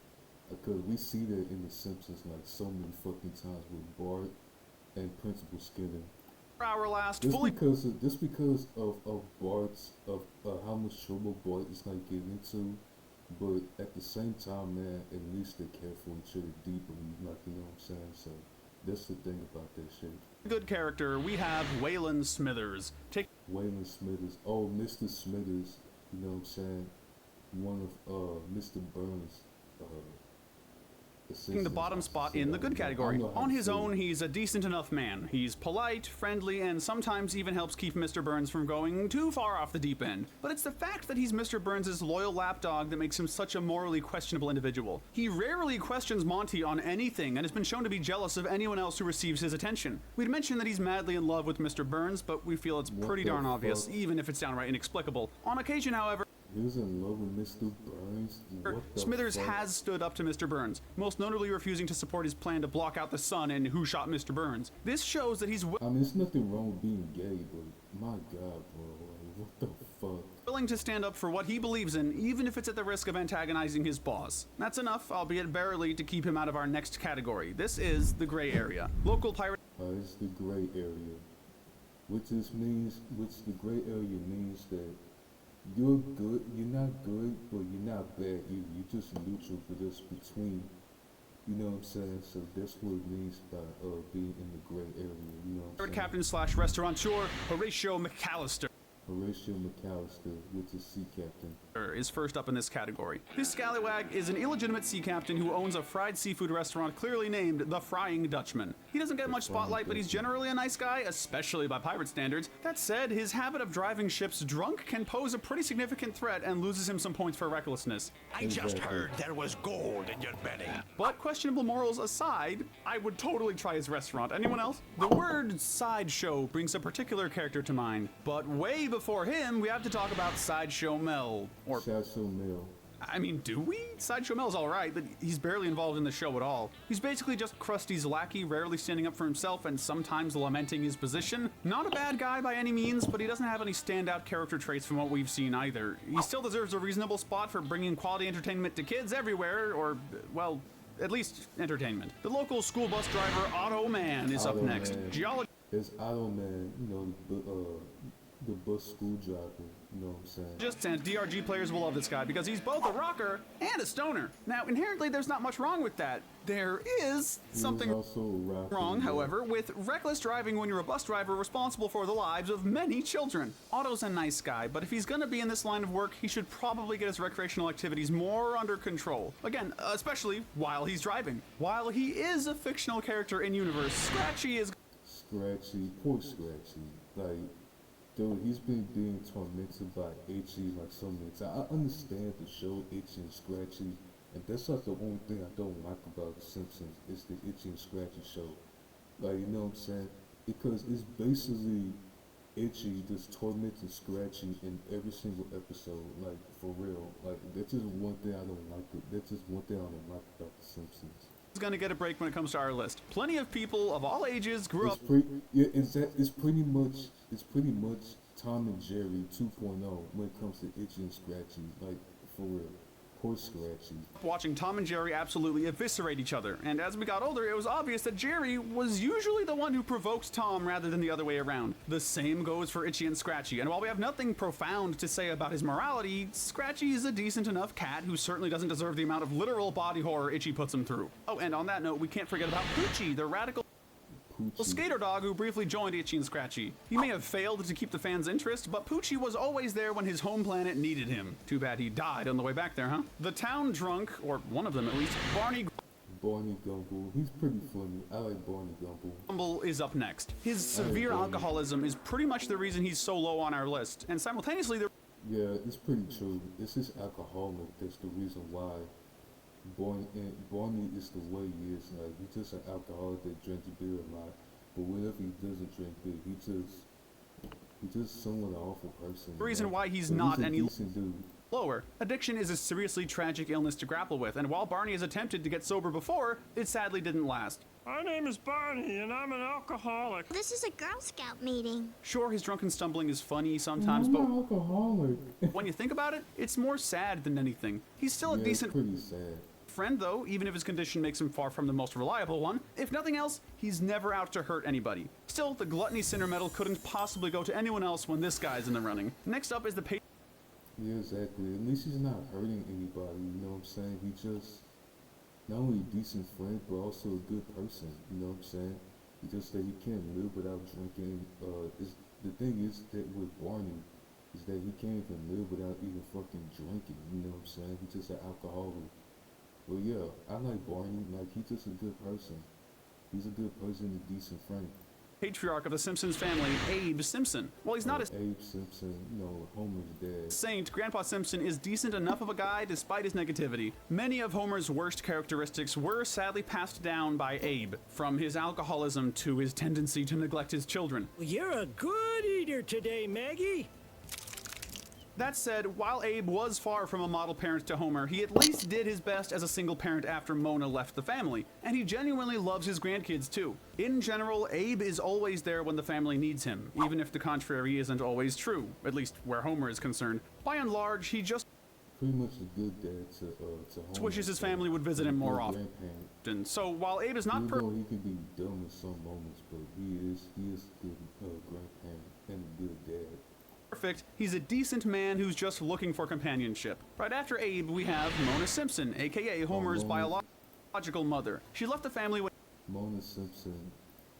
S1: Because we see that in The Simpsons like so many fucking times with Bart and Principal Skinner.
S2: Our last
S1: Just because of Bart's of how much trouble Bart is like getting into, but at the same time, man, at least they care for each other deeply, like, you know what I'm saying? So that's the thing about that shit.
S2: good character, we have Waylon Smithers.
S1: Waylon Smithers, oh, Mr. Smithers, you know what I'm saying? One of Mr. Burns'
S2: the bottom spot in the good category. On his own, he's a decent enough man. He's polite, friendly, and sometimes even helps keep Mr. Burns from going too far off the deep end. But it's the fact that he's Mr. Burns' loyal lapdog that makes him such a morally questionable individual. He rarely questions Monty on anything and has been shown to be jealous of anyone else who receives his attention. We'd mentioned that he's madly in love with Mr. Burns, but we feel it's pretty darn obvious, even if it's downright inexplicable. On occasion, however,
S1: he was in love with Mr. Burns?
S2: Smithers has stood up to Mr. Burns, most notably refusing to support his plan to block out the sun in Who Shot Mr. Burns. This shows that he's
S1: I mean, there's nothing wrong with being gay, but my god, bro, like, what the fuck?
S2: Willing to stand up for what he believes in, even if it's at the risk of antagonizing his boss. That's enough, albeit barely, to keep him out of our next category. This is the gray area. Local pirate.
S1: It's the gray area, which the gray area means that you're good, you're not good, but you're not bad either. You're just neutral, but just between. You know what I'm saying? So that's what it means by being in the gray area. You know what I'm saying?
S2: Captain / restaurateur Horatio McAllister.
S1: Horatio McAllister, which is sea captain,
S2: is first up in this category. This scallywag is an illegitimate sea captain who owns a fried seafood restaurant clearly named the Frying Dutchman. He doesn't get much spotlight, but he's generally a nice guy, especially by pirate standards. That said, his habit of driving ships drunk can pose a pretty significant threat and loses him some points for recklessness.
S3: I just heard there was gold in your belly.
S2: But questionable morals aside, I would totally try his restaurant. Anyone else? The word sideshow brings a particular character to mind, but way before him, we have to talk about Sideshow Mel. Or
S1: Sideshow Mel.
S2: I mean, do we? Sideshow Mel's alright, but he's barely involved in the show at all. He's basically just Krusty's lackey, rarely standing up for himself and sometimes lamenting his position. Not a bad guy by any means, but he doesn't have any standout character traits from what we've seen either. He still deserves a reasonable spot for bringing quality entertainment to kids everywhere, or, well, at least entertainment. The local school bus driver, Otto Man, is up next. Geology.
S1: There's Otto Man, you know, the bus school driver, you know what I'm saying?
S2: Just and DRG players will love this guy because he's both a rocker and a stoner. Now, inherently, there's not much wrong with that. There is something wrong, however, with reckless driving when you're a bus driver responsible for the lives of many children. Otto's a nice guy, but if he's gonna be in this line of work, he should probably get his recreational activities more under control. Again, especially while he's driving. While he is a fictional character in universe, Scratchy is...
S1: Scratchy, poor Scratchy. Like, dude, he's been being tormented by Itchy like so many times. I understand the show Itchy and Scratchy, and that's like the only thing I don't like about The Simpsons is the Itchy and Scratchy show. Like, you know what I'm saying? Because it's basically Itchy just tormenting Scratchy in every single episode, like, for real. Like, that's just one thing I don't like. That's just one thing I don't like about The Simpsons.
S2: Is gonna get a break when it comes to our list. Plenty of people of all ages grew up.
S1: It's pretty much Tom and Jerry 2.0 when it comes to Itchy and Scratchy, like, for real. Poor Scratchy.
S2: Watching Tom and Jerry absolutely eviscerate each other, and as we got older, it was obvious that Jerry was usually the one who provoked Tom rather than the other way around. The same goes for Itchy and Scratchy, and while we have nothing profound to say about his morality, Scratchy is a decent enough cat who certainly doesn't deserve the amount of literal body horror Itchy puts him through. Oh, and on that note, we can't forget about Poochie, the radical skater dog who briefly joined Itchy and Scratchy. He may have failed to keep the fans' interest, but Poochie was always there when his home planet needed him. Too bad he died on the way back there, huh? The town drunk, or one of them at least, Barney
S1: Gumble, he's pretty funny. I like Barney
S2: Gumble is up next. His severe alcoholism is pretty much the reason he's so low on our list, and simultaneously
S1: yeah, it's pretty true. It's his alcoholic that's the reason why Barney is the way he is. Like, he's just an alcoholic that drinks beer a lot, but whenever he doesn't drink beer, he's just somewhat an awful person.
S2: The reason why he's
S1: but
S2: not
S1: he's a
S2: any
S1: decent dude.
S2: lower. Addiction is a seriously tragic illness to grapple with, and while Barney has attempted to get sober before, it sadly didn't last.
S11: My name is Barney, and I'm an alcoholic.
S6: This is a Girl Scout meeting.
S2: Sure, his drunken stumbling is funny sometimes, but when you think about it, it's more sad than anything. He's still a decent friend, though, even if his condition makes him far from the most reliable one. If nothing else, he's never out to hurt anybody. Still, the Gluttony Sinner medal couldn't possibly go to anyone else when this guy's in the running. Next up is the
S1: Yeah, exactly. At least he's not hurting anybody, you know what I'm saying? He just, not only a decent friend, but also a good person, you know what I'm saying? He just that he can't live without drinking. The thing is that with Barney, is that he can't even live without even fucking drinking, you know what I'm saying? He's just an alcoholic. But yeah, I like Barney, like he's just a good person. He's a good person, a decent friend.
S2: Patriarch of the Simpsons family, Abe Simpson. While he's not a
S1: Abe Simpson, you know, Homer's dad.
S2: saint, Grandpa Simpson is decent enough of a guy despite his negativity. Many of Homer's worst characteristics were sadly passed down by Abe, from his alcoholism to his tendency to neglect his children.
S8: You're a good eater today, Maggie.
S2: That said, while Abe was far from a model parent to Homer, he at least did his best as a single parent after Mona left the family, and he genuinely loves his grandkids too. In general, Abe is always there when the family needs him, even if the contrary isn't always true, at least where Homer is concerned. By and large, he just
S1: pretty much a good dad to Homer.
S2: Wishes his family would visit him more often. So while Abe is not
S1: he can be dumb in some moments, but he is a good grandparent and a good dad.
S2: Perfect, he's a decent man who's just looking for companionship. Right after Abe, we have Mona Simpson, aka Homer's biological mother. She left the family when
S1: Mona Simpson.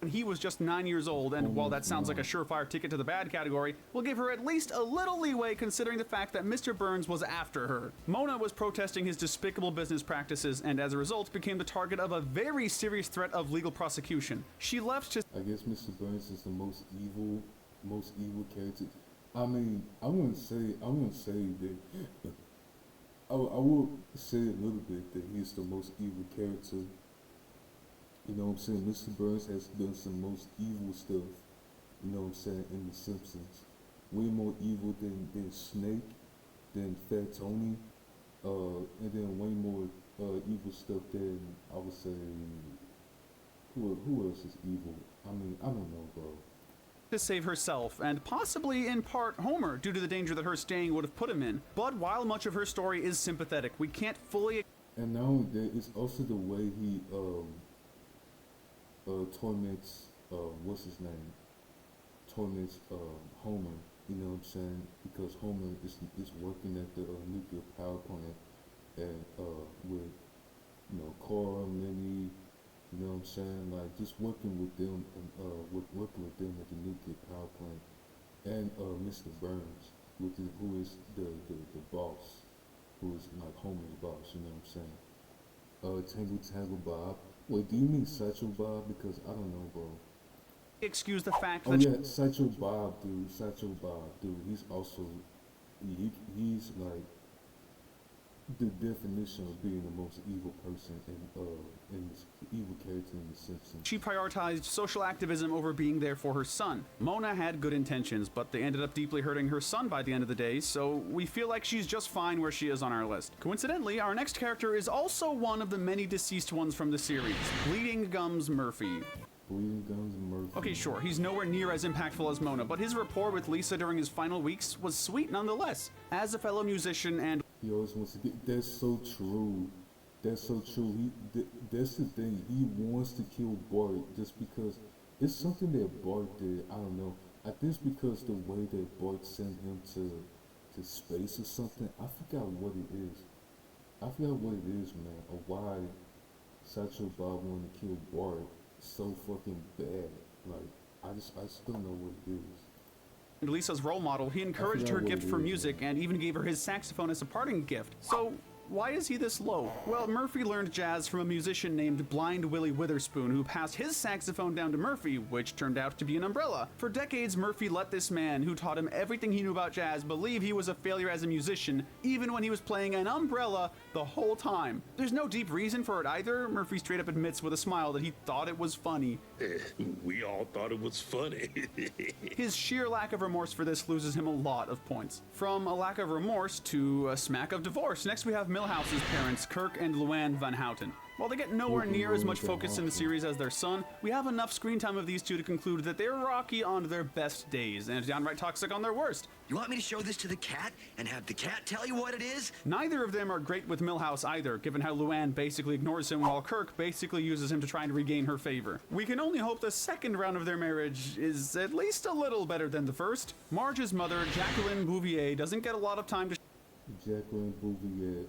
S2: He was just 9 years old, and while that sounds like a surefire ticket to the bad category, we'll give her at least a little leeway considering the fact that Mr. Burns was after her. Mona was protesting his despicable business practices, and as a result became the target of a very serious threat of legal prosecution. She left to—
S1: I guess Mr. Burns is the most evil character. I mean, I wouldn't say that. I will say a little bit that he's the most evil character. You know what I'm saying? Mr. Burns has done some most evil stuff, you know what I'm saying, in The Simpsons. Way more evil than Snake, than Fat Tony, and then way more evil stuff than, I would say, who else is evil? I mean, I don't know, bro.
S2: To save herself, and possibly in part Homer, due to the danger that her staying would have put him in. But while much of her story is sympathetic, we can't fully—
S1: And not only that, it's also the way he torments, what's his name? Torments Homer, you know what I'm saying? Because Homer is working at the nuclear power plant and with, you know, Cora, Lenny, you know what I'm saying? Like, just working with them and working with them at the nuclear power plant, and Mr. Burns, who is the boss, who is like Homer's boss. You know what I'm saying? Tangle Bob. Wait, do you mean Satchel Bob? Because I don't know, bro.
S2: Excuse the fact
S1: that—
S2: Oh
S1: yeah, Satchel Bob, dude. He's also he's like the definition of being the most evil person in this evil character in The Simpsons.
S2: She prioritized social activism over being there for her son. Mona had good intentions, but they ended up deeply hurting her son by the end of the day, so we feel like she's just fine where she is on our list. Coincidentally, our next character is also one of the many deceased ones from the series, Bleeding Gums Murphy. Okay, sure, he's nowhere near as impactful as Mona, but his rapport with Lisa during his final weeks was sweet nonetheless. As a fellow musician and—
S1: He always wants to get— that's so true. That's so true. That's the thing. He wants to kill Bart just because it's something that Bart did. I don't know. I think it's because the way that Bart sent him to space or something. I forgot what it is. Man. Or why Satchel Bob wanted to kill Bart so fucking bad. Like, I just don't know what it is.
S2: And Lisa's role model, he encouraged her gift for music and even gave her his saxophone as a parting gift. So Why is he this low? Well, Murphy learned jazz from a musician named Blind Willie Witherspoon, who passed his saxophone down to Murphy, which turned out to be an umbrella. For decades, Murphy let this man, who taught him everything he knew about jazz, believe he was a failure as a musician, even when he was playing an umbrella the whole time. There's no deep reason for it either. Murphy straight up admits with a smile that he thought it was funny.
S12: We all thought it was funny.
S2: His sheer lack of remorse for this loses him a lot of points. From a lack of remorse to a smack of divorce. Next we have Milhouse's parents, Kirk and Luann Van Houten. While they get nowhere near as much focus in the series as their son, we have enough screen time of these two to conclude that they're rocky on their best days and downright toxic on their worst.
S13: You want me to show this to the cat and have the cat tell you what it is?
S2: Neither of them are great with Milhouse either, given how Luann basically ignores him while Kirk basically uses him to try and regain her favor. We can only hope the second round of their marriage is at least a little better than the first. Marge's mother, Jacqueline Bouvier, doesn't get a lot of time to
S1: Jacqueline Bouvier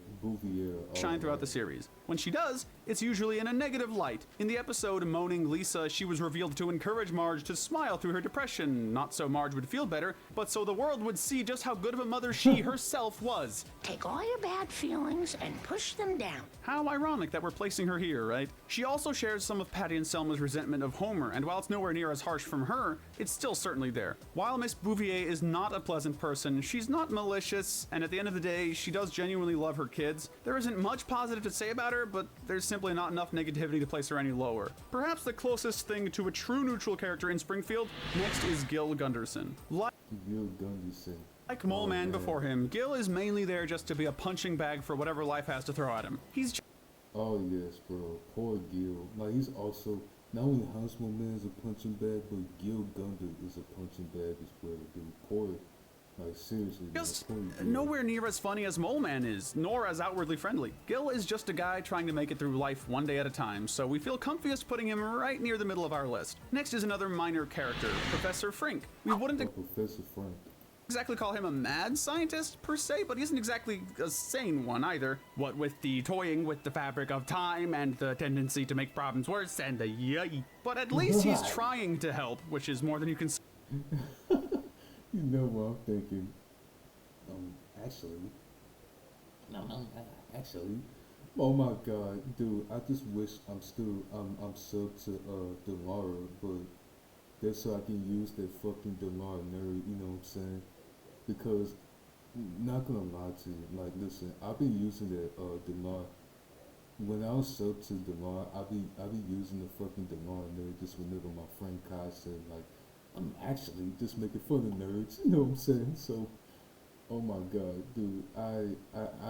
S2: shine throughout the series. When she does, it's usually in a negative light. In the episode Moaning Lisa, she was revealed to encourage Marge to smile through her depression, not so Marge would feel better, but so the world would see just how good of a mother she herself was.
S6: Take all your bad feelings and push them down.
S2: How ironic that we're placing her here, right? She also shares some of Patty and Selma's resentment of Homer, and while it's nowhere near as harsh from her, it's still certainly there. While Miss Bouvier is not a pleasant person, she's not malicious, and at the end of the day, she does genuinely love her kids. There isn't much positive to say about her, but there's simply not enough negativity to place her any lower. Perhaps the closest thing to a true neutral character in Springfield next is Gil Gunderson. Like Mole Man before him, Gil is mainly there just to be a punching bag for whatever life has to throw at him. He's
S1: Oh yes, bro. Poor Gil. Like he's also not only Houseman Man is a punching bag, but Gil Gunder is a punching bag as well, dude. Poor, like seriously.
S2: Just nowhere near as funny as Mole Man is, nor as outwardly friendly. Gil is just a guy trying to make it through life one day at a time, so we feel comfiest putting him right near the middle of our list. Next is another minor character, Professor Frink. We wouldn't
S1: Professor Frank.
S2: exactly call him a mad scientist per se, but he isn't exactly a sane one either. What with the toying with the fabric of time and the tendency to make problems worse and the yay. But at least he's trying to help, which is more than you can say.
S1: You know what I'm thinking? Actually, oh my god, dude, I just wish I'm subbed to Dilara, but that's so I can use that fucking Dilara nerd, you know what I'm saying? Because, not gonna lie to you, like listen, I've been using that Dilara. When I was subbed to Dilara, I be using the fucking Dilara nerd just whenever my friend Kai said like, I'm actually just making fun of nerds, you know what I'm saying? So, oh my god, dude, I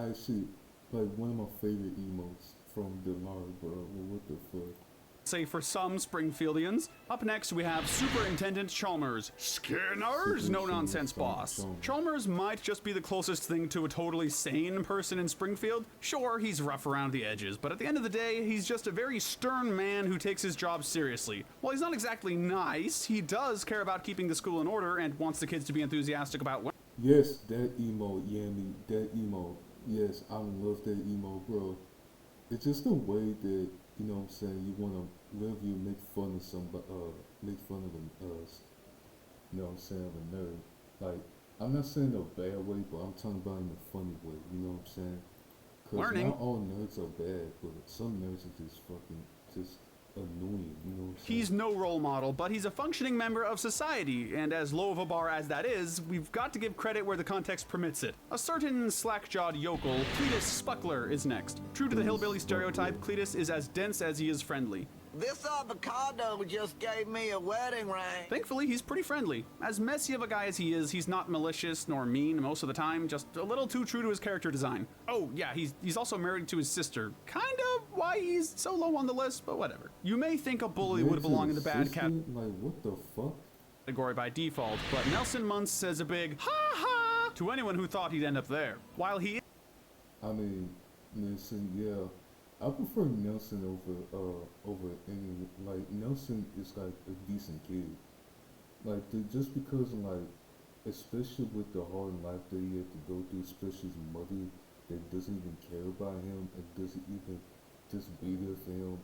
S1: actually, like, one of my favorite emotes from Dilara, bro. Well, what the fuck?
S2: Say for some Springfieldians. Up next, we have Superintendent Chalmers. Skinner's no-nonsense boss. Chalmers might just be the closest thing to a totally sane person in Springfield. Sure, he's rough around the edges, but at the end of the day, he's just a very stern man who takes his job seriously. While he's not exactly nice, he does care about keeping the school in order and wants the kids to be enthusiastic about learning.
S1: Yes, that emote, Yami, that emote. Yes, I love that emote, bro. It's just the way that, you know what I'm saying, you want to literally make fun of somebody, make fun of you know what I'm saying, of a nerd. Like, I'm not saying a bad way, but I'm talking about in a funny way, you know what I'm saying? Because not all nerds are bad, but some nerds are just fucking, just annoying, you know what I'm saying?
S2: He's no role model, but he's a functioning member of society, and as low of a bar as that is, we've got to give credit where the context permits it. A certain slack-jawed yokel, Cletus Spuckler, is next. True to the hillbilly stereotype, Cletus is as dense as he is friendly.
S14: This avocado just gave me a wedding ring.
S2: Thankfully, he's pretty friendly. As messy of a guy as he is, he's not malicious nor mean most of the time, just a little too true to his character design. Oh, yeah, he's also married to his sister. Kind of why he's so low on the list, but whatever. You may think a bully would belong in the bad cat
S1: like, what the fuck?
S2: category by default, but Nelson Muntz says a big ha-ha to anyone who thought he'd end up there. While he
S1: I mean, listen, yeah. I prefer Nelson over any, like, Nelson is like a decent kid. Like, just because, like, especially with the hard life that he had to go through, especially his mother that doesn't even care about him and doesn't even just be there for him.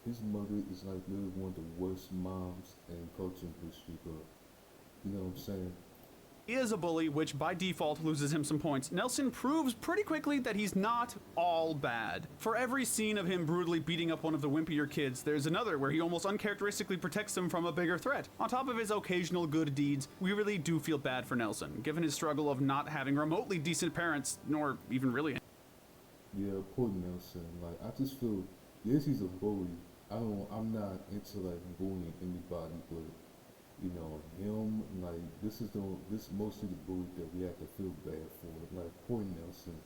S1: His mother is like literally one of the worst moms in culture history, bro. You know what I'm saying?
S2: He is a bully, which by default loses him some points. Nelson proves pretty quickly that he's not all bad. For every scene of him brutally beating up one of the wimpier kids, there's another where he almost uncharacteristically protects them from a bigger threat. On top of his occasional good deeds, we really do feel bad for Nelson, given his struggle of not having remotely decent parents, nor even really.
S1: Yeah, poor Nelson. Like, I just feel, yes, he's a bully. I'm not into like bullying anybody, but you know, him, like, this mostly the bully that we have to feel bad for. Like, poor Nelson.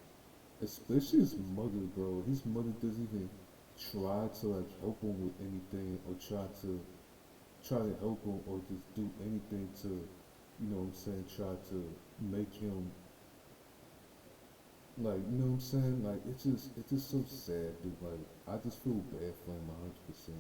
S1: Especially his mother, bro. His mother doesn't even try to, like, help him with anything, or try to help him, or just do anything to, you know what I'm saying, try to make him, like, you know what I'm saying? Like, it's just so sad, dude. Like, I just feel bad for him 100%.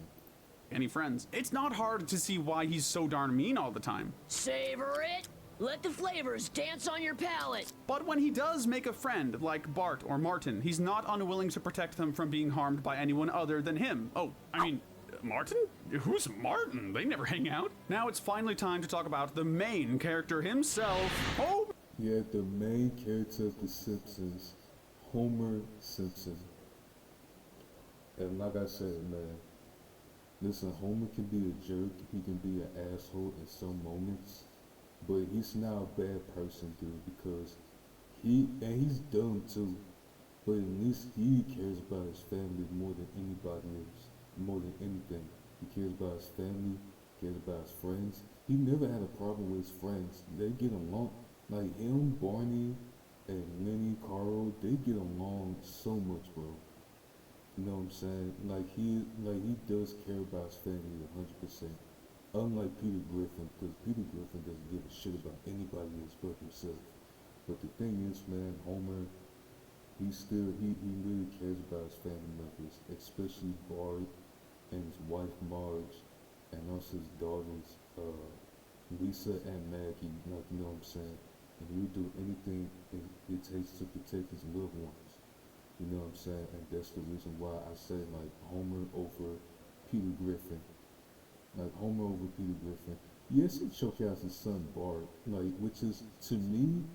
S2: Any friends. It's not hard to see why he's so darn mean all the time.
S15: Savor it! Let the flavors dance on your palate!
S2: But when he does make a friend, like Bart or Martin, he's not unwilling to protect them from being harmed by anyone other than him. Oh, I mean, Martin? Who's Martin? They never hang out. Now it's finally time to talk about the main character himself. Oh!
S1: Yeah, the main character of The Simpsons, Homer Simpson. And like I said, man, listen, Homer can be a jerk, he can be an asshole in some moments, but he's not a bad person, dude, because he's dumb too, but at least he cares about his family more than anybody else, more than anything. He cares about his family, cares about his friends. He never had a problem with his friends. They get along, like him, Barney, and Lenny, Carl, they get along so much, bro. You know what I'm saying? Like he does care about his family 100%. Unlike Peter Griffin, because Peter Griffin doesn't give a shit about anybody else but himself. But the thing is, man, Homer, he really cares about his family members, especially Bart and his wife Marge, and also his daughters, Lisa and Maggie. Like, you know what I'm saying? And he would do anything it takes to protect his loved ones. You know what I'm saying? And that's the reason why I say, like, Homer over Peter Griffin. Like, Homer over Peter Griffin. Yes, he choked out his son Bart, like, which is, to me,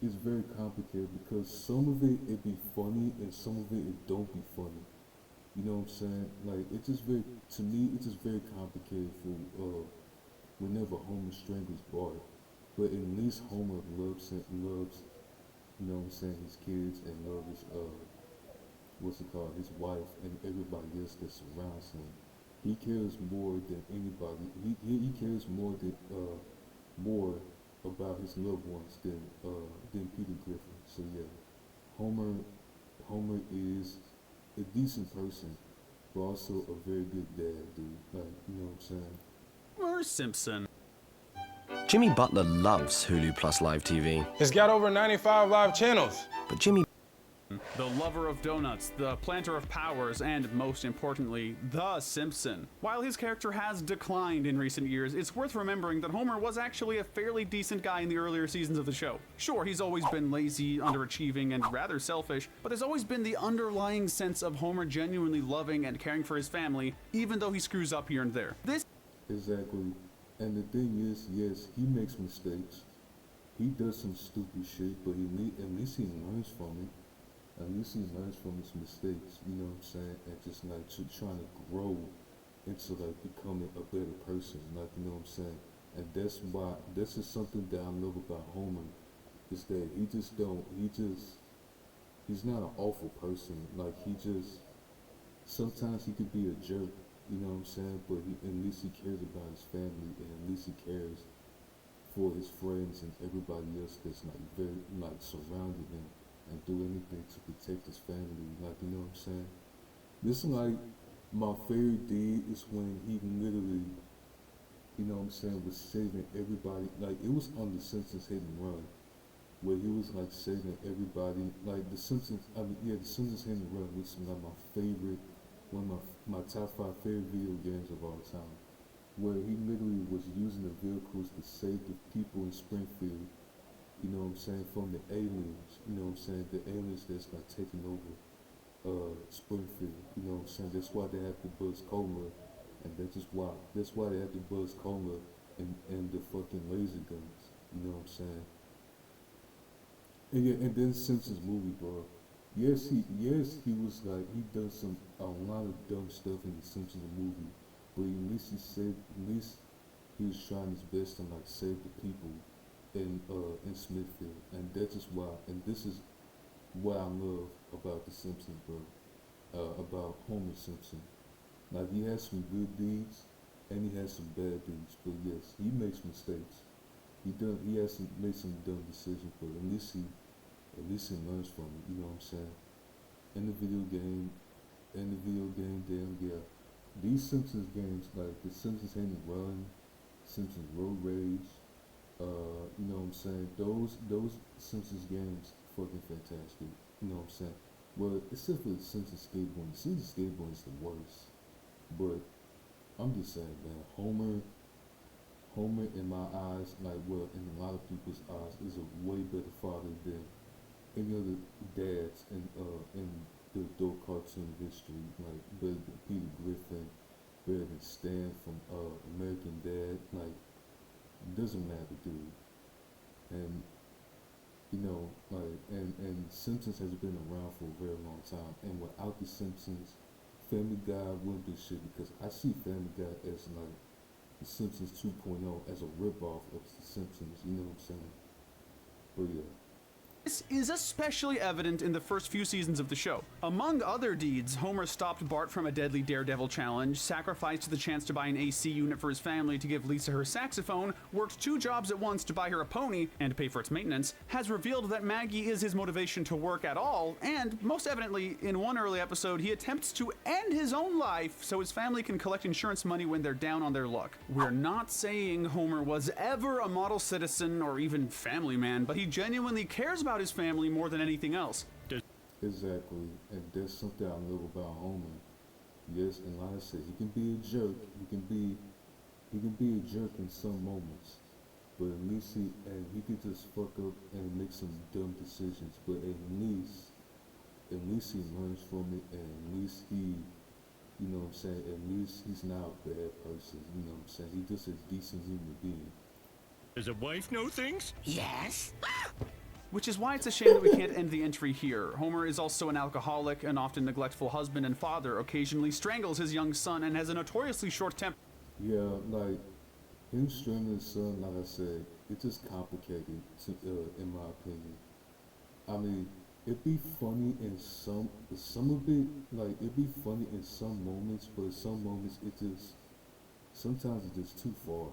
S1: is very complicated, because some of it be funny and some of it don't be funny. You know what I'm saying? Like, it's just very, to me, it's just very complicated for whenever Homer strangles Bart. But at least Homer loves, you know what I'm saying, his kids, and loves his wife and everybody else that surrounds him. He cares more than anybody. He cares more about his loved ones than Peter Griffin. So yeah, Homer is a decent person, but also a very good dad, dude. Like, you know what I'm saying?
S2: Or Simpson.
S16: Jimmy Butler loves Hulu Plus Live TV.
S17: It's got over 95 live channels.
S16: But Jimmy...
S2: The lover of donuts, the planter of powers, and most importantly, the Simpson. While his character has declined in recent years, it's worth remembering that Homer was actually a fairly decent guy in the earlier seasons of the show. Sure, he's always been lazy, underachieving, and rather selfish, but there's always been the underlying sense of Homer genuinely loving and caring for his family, even though he screws up here and there.
S1: Exactly. And the thing is, yes, he makes mistakes. He does some stupid shit, but at least he learns from it. At least he learns from his mistakes, you know what I'm saying? And just like trying to grow into like becoming a better person, like, you know what I'm saying? And that's just something that I love about Homer, is that he's not an awful person. Like, sometimes he could be a jerk, you know what I'm saying? But at least he cares about his family, and at least he cares for his friends and everybody else that's like very, like, surrounding him, and do anything to protect his family. Like, you know what I'm saying? This is like, my favorite deed is when he literally, you know what I'm saying, was saving everybody. Like, it was on The Simpsons Hit and Run, where he was like saving everybody. Like, The Simpsons Hit and Run, which is like my favorite, one of my top 5 favorite video games of all time, where he literally was using the vehicles to save the people in Springfield, you know what I'm saying, from the aliens, you know what I'm saying, the aliens that's like taking over Springfield, you know what I'm saying. That's why they have to buzz Cola, and that's why they have to buzz Cola and the fucking laser guns. You know what I'm saying? And yeah, and then Simpsons movie, bro. Yes, he was like he does a lot of dumb stuff in the Simpsons movie, but at least at least he was trying his best to like save the people in Smithfield, and that's just why. And this is what I love about the Simpsons, bro. About Homer Simpson. Like he has some good deeds, and he has some bad deeds. But yes, he makes mistakes. He has made some dumb decisions, but at least he learns from it. You know what I'm saying? In the video game, damn yeah. These Simpsons games, like the Simpsons Hit and Run, Simpsons Road Rage, you know what I'm saying? Those Simpsons games fucking fantastic. You know what I'm saying? Well, except for the Simpsons skateboarding. The Simpsons skateboarding is the worst. But I'm just saying, man, Homer in my eyes, like well, in a lot of people's eyes, is a way better father than any other dads in the adult cartoon history. Like better than Peter Griffin, better than Stan from American Dad. Like it doesn't matter, dude. And you know, like and Simpsons has been around for a very long time. And without the Simpsons, Family Guy wouldn't be shit, because I see Family Guy as like the Simpsons 2.0, as a ripoff of the Simpsons, you know what I'm saying? But yeah.
S2: This is especially evident in the first few seasons of the show. Among other deeds, Homer stopped Bart from a deadly daredevil challenge, sacrificed the chance to buy an AC unit for his family to give Lisa her saxophone, worked 2 jobs at once to buy her a pony and pay for its maintenance, has revealed that Maggie is his motivation to work at all, and, most evidently, in one early episode, he attempts to end his own life so his family can collect insurance money when they're down on their luck. We're not saying Homer was ever a model citizen or even family man, but he genuinely cares about his family more than anything else.
S1: Exactly, and that's something I love about Homer. Yes, and like I said, he can be a jerk. He can be a jerk in some moments, but at least he could just fuck up and make some dumb decisions. But at least he learns from it, and at least he, you know what I'm saying. At least he's not a bad person. You know what I'm saying. He's just a decent human being.
S11: Does a wife know things?
S6: Yes.
S2: Which is why it's a shame that we can't end the entry here. Homer is also an alcoholic, an often neglectful husband and father, occasionally strangles his young son, and has a notoriously short temper.
S1: Yeah, like, him strangling his son, like I said, it's just complicated, in my opinion. I mean, it'd be funny in some of it, like, it'd be funny in some moments, but in some moments sometimes it's just too far.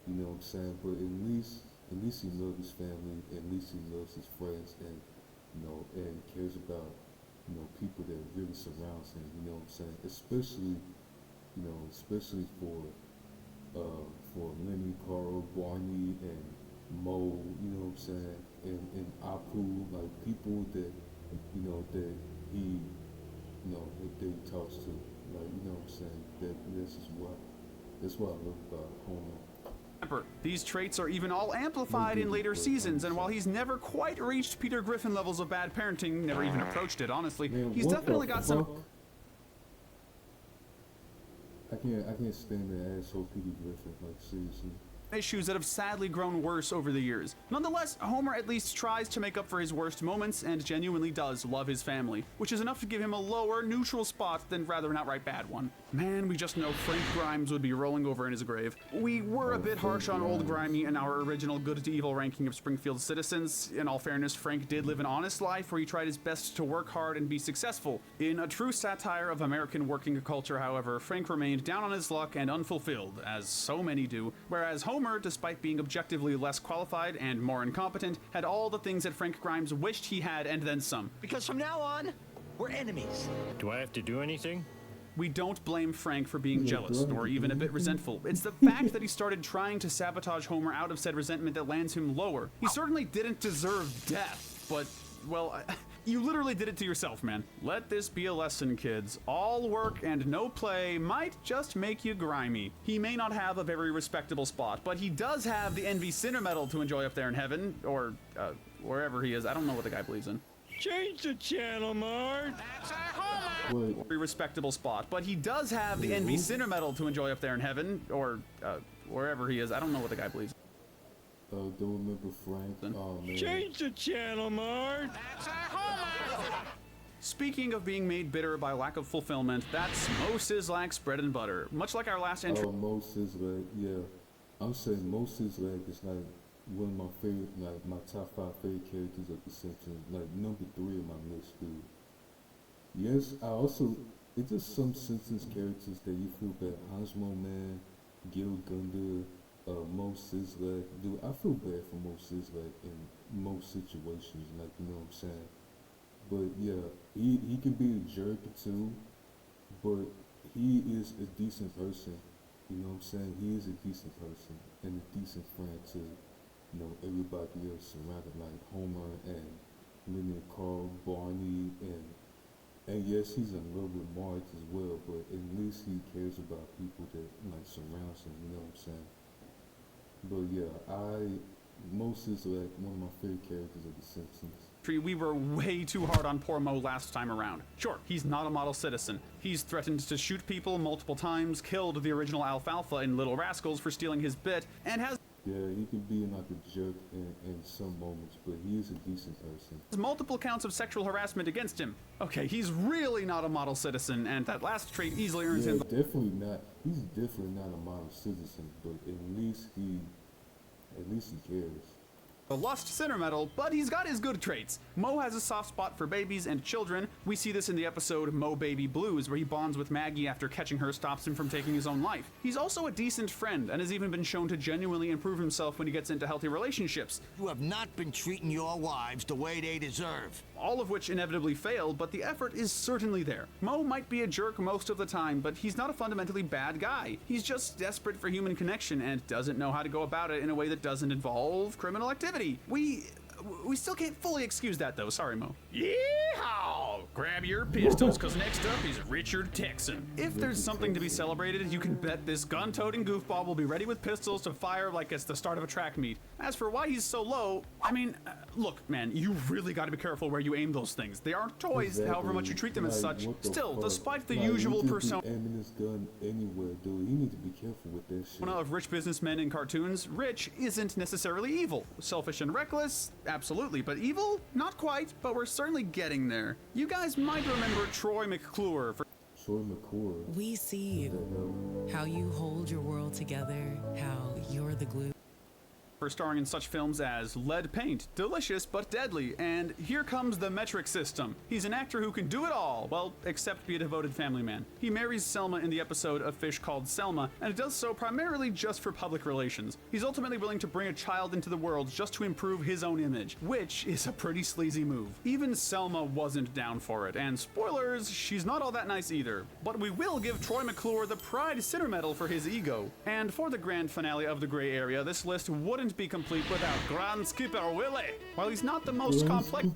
S1: You know what I'm saying? But at least he loves his family, at least he loves his friends, and you know, and cares about, you know, people that really surrounds him, you know what I'm saying? Especially for Lenny, Carl, Barney, and Mo, you know what I'm saying? And Apu, like people that, you know, that he talks to, like, you know what I'm saying? That's what I love about Homer.
S2: These traits are even all amplified in later seasons, and while he's never quite reached Peter Griffin levels of bad parenting, never even approached it, honestly, he's definitely got some...
S1: I can't stand that asshole Peter Griffin, like, seriously.
S2: Issues that have sadly grown worse over the years. Nonetheless, Homer at least tries to make up for his worst moments and genuinely does love his family, which is enough to give him a lower, neutral spot than rather an outright bad one. Man, we just know Frank Grimes would be rolling over in his grave. We were a bit harsh on old Grimey in our original good to evil ranking of Springfield citizens. In all fairness, Frank did live an honest life where he tried his best to work hard and be successful. In a true satire of American working culture, however, Frank remained down on his luck and unfulfilled, as so many do, whereas Homer, despite being objectively less qualified and more incompetent, had all the things that Frank Grimes wished he had and then some.
S13: Because from now on, we're enemies.
S11: Do I have to do anything?
S2: We don't blame Frank for being jealous, or even a bit resentful. It's the fact that he started trying to sabotage Homer out of said resentment that lands him lower. He certainly didn't deserve death, but, well, you literally did it to yourself, man. Let this be a lesson, kids. All work and no play might just make you grimy. He may not have a very respectable spot, but he does have the Envy Sinner Medal to enjoy up there in heaven, or, wherever he is. I don't know what the guy believes in.
S11: Change the channel, Mark.
S2: Very respectable spot, but he does have the Envy Sinner Medal to enjoy up there in heaven, or, wherever he is. I don't know what the guy believes in.
S1: Don't remember Frank. Oh man.
S11: Change the channel, Mart.
S2: Speaking of being made bitter by lack of fulfillment, that's Mo Sizlak's bread and butter. Much like our last entry.
S1: Oh, Mo Sizlak, yeah. I'm saying Mo Sizlak is like one of my favorite, like my top 5 favorite characters of The Simpsons. Like number 3 on my list, dude. Yes, it's just some Simpsons characters that you feel bad. Hansmo Man, Gil Gunda, Mo Sizlak. Dude, I feel bad for Mo Sizlak in most situations, like, you know what I'm saying? But yeah, he can be a jerk too, but he is a decent person. You know what I'm saying? He is a decent person and a decent friend to, you know, everybody else surrounded, like Homer and Minnie and Carl, Barney, and yes, he's in love with Marge as well, but at least he cares about people that like surrounds him, you know what I'm saying? But yeah, Most is like one of my favorite characters of The Simpsons.
S2: We were way too hard on poor Mo last time around. Sure, he's not a model citizen. He's threatened to shoot people multiple times, killed the original Alfalfa in Little Rascals for stealing his bit, and has
S1: Yeah, he can be like a jerk in some moments, but he is a decent person.
S2: multiple counts of sexual harassment against him. Okay, he's really not a model citizen, and that last trait easily earns him.
S1: Definitely not. He's definitely not a model citizen, but at least he cares.
S2: The lust center medal, but he's got his good traits. Mo has a soft spot for babies and children. We see this in the episode Mo Baby Blues, where he bonds with Maggie after catching her stops him from taking his own life. He's also a decent friend and has even been shown to genuinely improve himself when he gets into healthy relationships.
S4: You have not been treating your wives the way they deserve.
S2: All of which inevitably fail, but the effort is certainly there. Mo might be a jerk most of the time, but he's not a fundamentally bad guy. He's just desperate for human connection and doesn't know how to go about it in a way that doesn't involve criminal activity. We still can't fully excuse that though, sorry Mo. Yeehaw! Grab your pistols, cause next up is Richard Texan. If there's something to be celebrated, you can bet this gun-toting goofball will be ready with pistols to fire like it's the start of a track meet. As for why he's so low, I mean, look man, you really gotta be careful where you aim those things. They aren't toys, however much you treat them as such. Still, despite the usual persona
S1: aiming this gun anywhere, dude, you need to be careful with that shit.
S2: Of rich businessmen in cartoons, Rich isn't necessarily evil. Selfish and reckless, absolutely, but evil? Not quite, but we're certainly getting there. You guys might remember Troy McClure for
S1: Troy McClure.
S18: We see you, how you hold your world together, how you're the glue.
S2: starring in such films as Lead Paint, Delicious but Deadly, and Here Comes the Metric System. He's an actor who can do it all, well, except be a devoted family man. He marries Selma in the episode A Fish Called Selma, and does so primarily just for public relations. He's ultimately willing to bring a child into the world just to improve his own image, which is a pretty sleazy move. Even Selma wasn't down for it, and spoilers, she's not all that nice either. But we will give Troy McClure the Pride Center Medal for his ego. And for the grand finale of the gray area, this list wouldn't be complete without Grand Skipper Willie. While he's not the most complex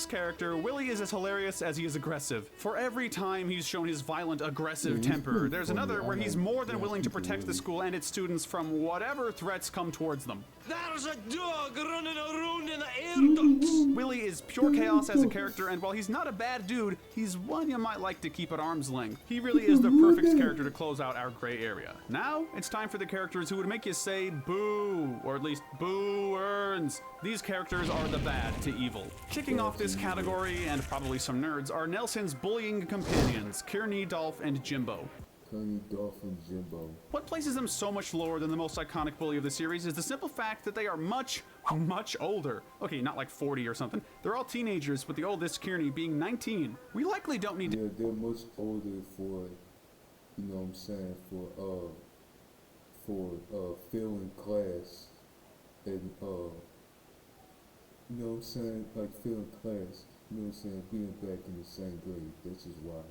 S2: character, Willie is as hilarious as he is aggressive. For every time he's shown his violent, aggressive temper, there's another where he's more than willing to protect the school and its students from whatever threats come towards them.
S11: There's a dog running around in the air ducts.
S2: Willie is pure chaos as a character, and while he's not a bad dude, he's one you might like to keep at arm's length. He really is the perfect character to close out our gray area. Now, it's time for the characters who would make you say boo, or at least boo earns. These characters are the bad to evil. Kicking off this category, and probably some nerds, are Nelson's bullying companions, Kearney, Dolph, and Jimbo.
S1: Dolph and Jimbo.
S2: What places them so much lower than the most iconic bully of the series is the simple fact that they are much, much older. Okay, not like 40 or something. They're all teenagers, with the oldest, Kearney, being 19. We likely don't need to...
S1: Yeah, they're much older for, you know what I'm saying, for failing class and, you know what I'm saying, like failing class, you know what I'm saying, being back in the same grade. That's just why.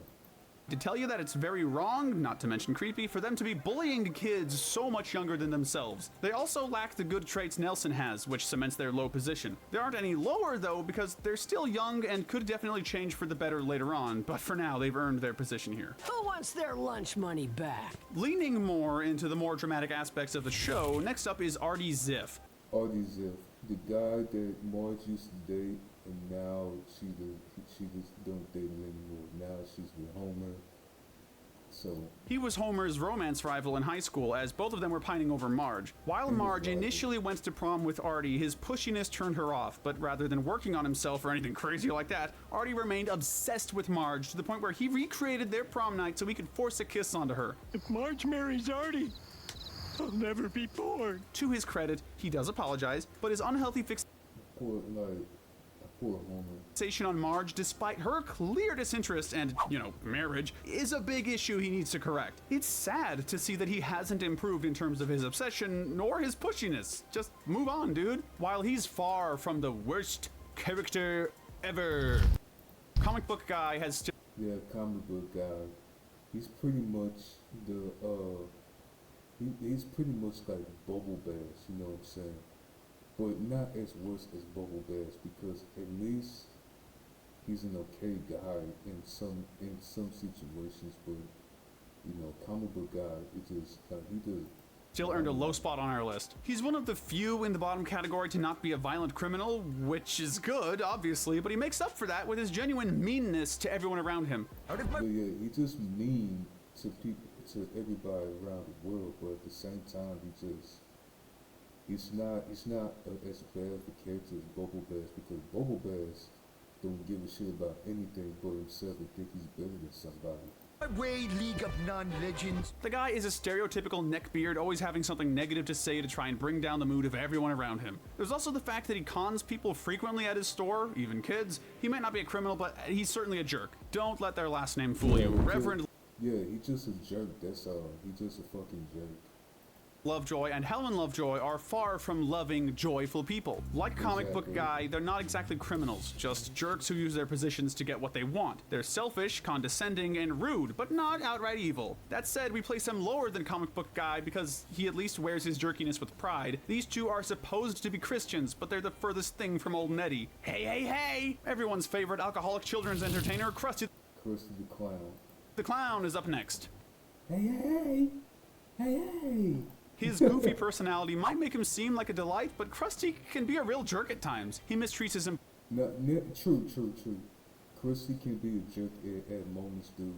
S2: To tell you that it's very wrong, not to mention creepy, for them to be bullying kids so much younger than themselves. They also lack the good traits Nelson has, which cements their low position. They aren't any lower though, because they're still young and could definitely change for the better later on, but for now they've earned their position here.
S15: Who wants their lunch money back?
S2: Leaning more into the more dramatic aspects of the show, next up is Artie Ziff.
S1: Artie Ziff, the guy that Marge used to date, and now she just don't date him anymore. Now she's with Homer. So
S2: he was Homer's romance rival in high school, as both of them were pining over Marge. While Marge initially went to prom with Artie, his pushiness turned her off, but rather than working on himself or anything crazy like that, Artie remained obsessed with Marge to the point where he recreated their prom night so he could force a kiss onto her.
S8: If Marge marries Artie, I'll never be born.
S2: To his credit, he does apologize, but his unhealthy
S1: poor Homer.
S2: fixation on Marge, despite her clear disinterest and, marriage, is a big issue he needs to correct. It's sad to see that he hasn't improved in terms of his obsession nor his pushiness. Just move on, dude. While he's far from the worst character ever, comic book guy has still...
S1: Yeah, comic book guy. He's pretty much the, he's pretty much like Bubble Bass, you know what I'm saying? But not as worse as Bubble Bass, because at least he's an okay guy in some situations. But comic book guy, it just he does.
S2: Still earned a low spot on our list. He's one of the few in the bottom category to not be a violent criminal, which is good, obviously, but he makes up for that with his genuine meanness to everyone around him.
S1: But yeah, he's just mean to people, to everybody around the world. But at the same time, he's not as bad of a character as Bubble Bass, because Bubble Bass don't give a shit about anything but himself and think he's better than somebody.
S3: Way, League of Non-Legends.
S2: The guy is a stereotypical neckbeard, always having something negative to say to try and bring down the mood of everyone around him. There's also the fact that he cons people frequently at his store, even kids. He might not be a criminal, but he's certainly a jerk. Don't let their last name fool you. Reverend...
S1: Yeah, he's just a jerk, that's all. He's just a fucking jerk.
S2: Lovejoy and Helen Lovejoy are far from loving, joyful people. Like comic book guy, they're not exactly criminals, just jerks who use their positions to get what they want. They're selfish, condescending, and rude, but not outright evil. That said, we place him lower than comic book guy because he at least wears his jerkiness with pride. These two are supposed to be Christians, but they're the furthest thing from old Nettie. Hey, hey, hey! Everyone's favorite alcoholic children's entertainer, Krusty
S1: the Clown.
S2: The Clown is up next.
S1: Hey, hey! Hey, hey!
S2: His goofy personality might make him seem like a delight, but Krusty can be a real jerk at times. He mistreats his...
S1: No, true. Krusty can be a jerk at moments, dude,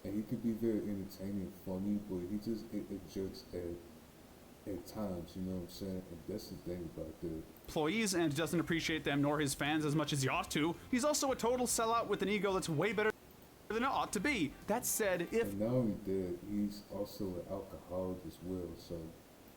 S1: and he can be very entertaining and funny, but he just jerks at times, you know what I'm saying? And that's the thing about that.
S2: Employees and doesn't appreciate them nor his fans as much as he ought to. He's also a total sellout with an ego that's way better than it ought to be. That said, if...
S1: And not only that, he's also an alcoholic as well, so...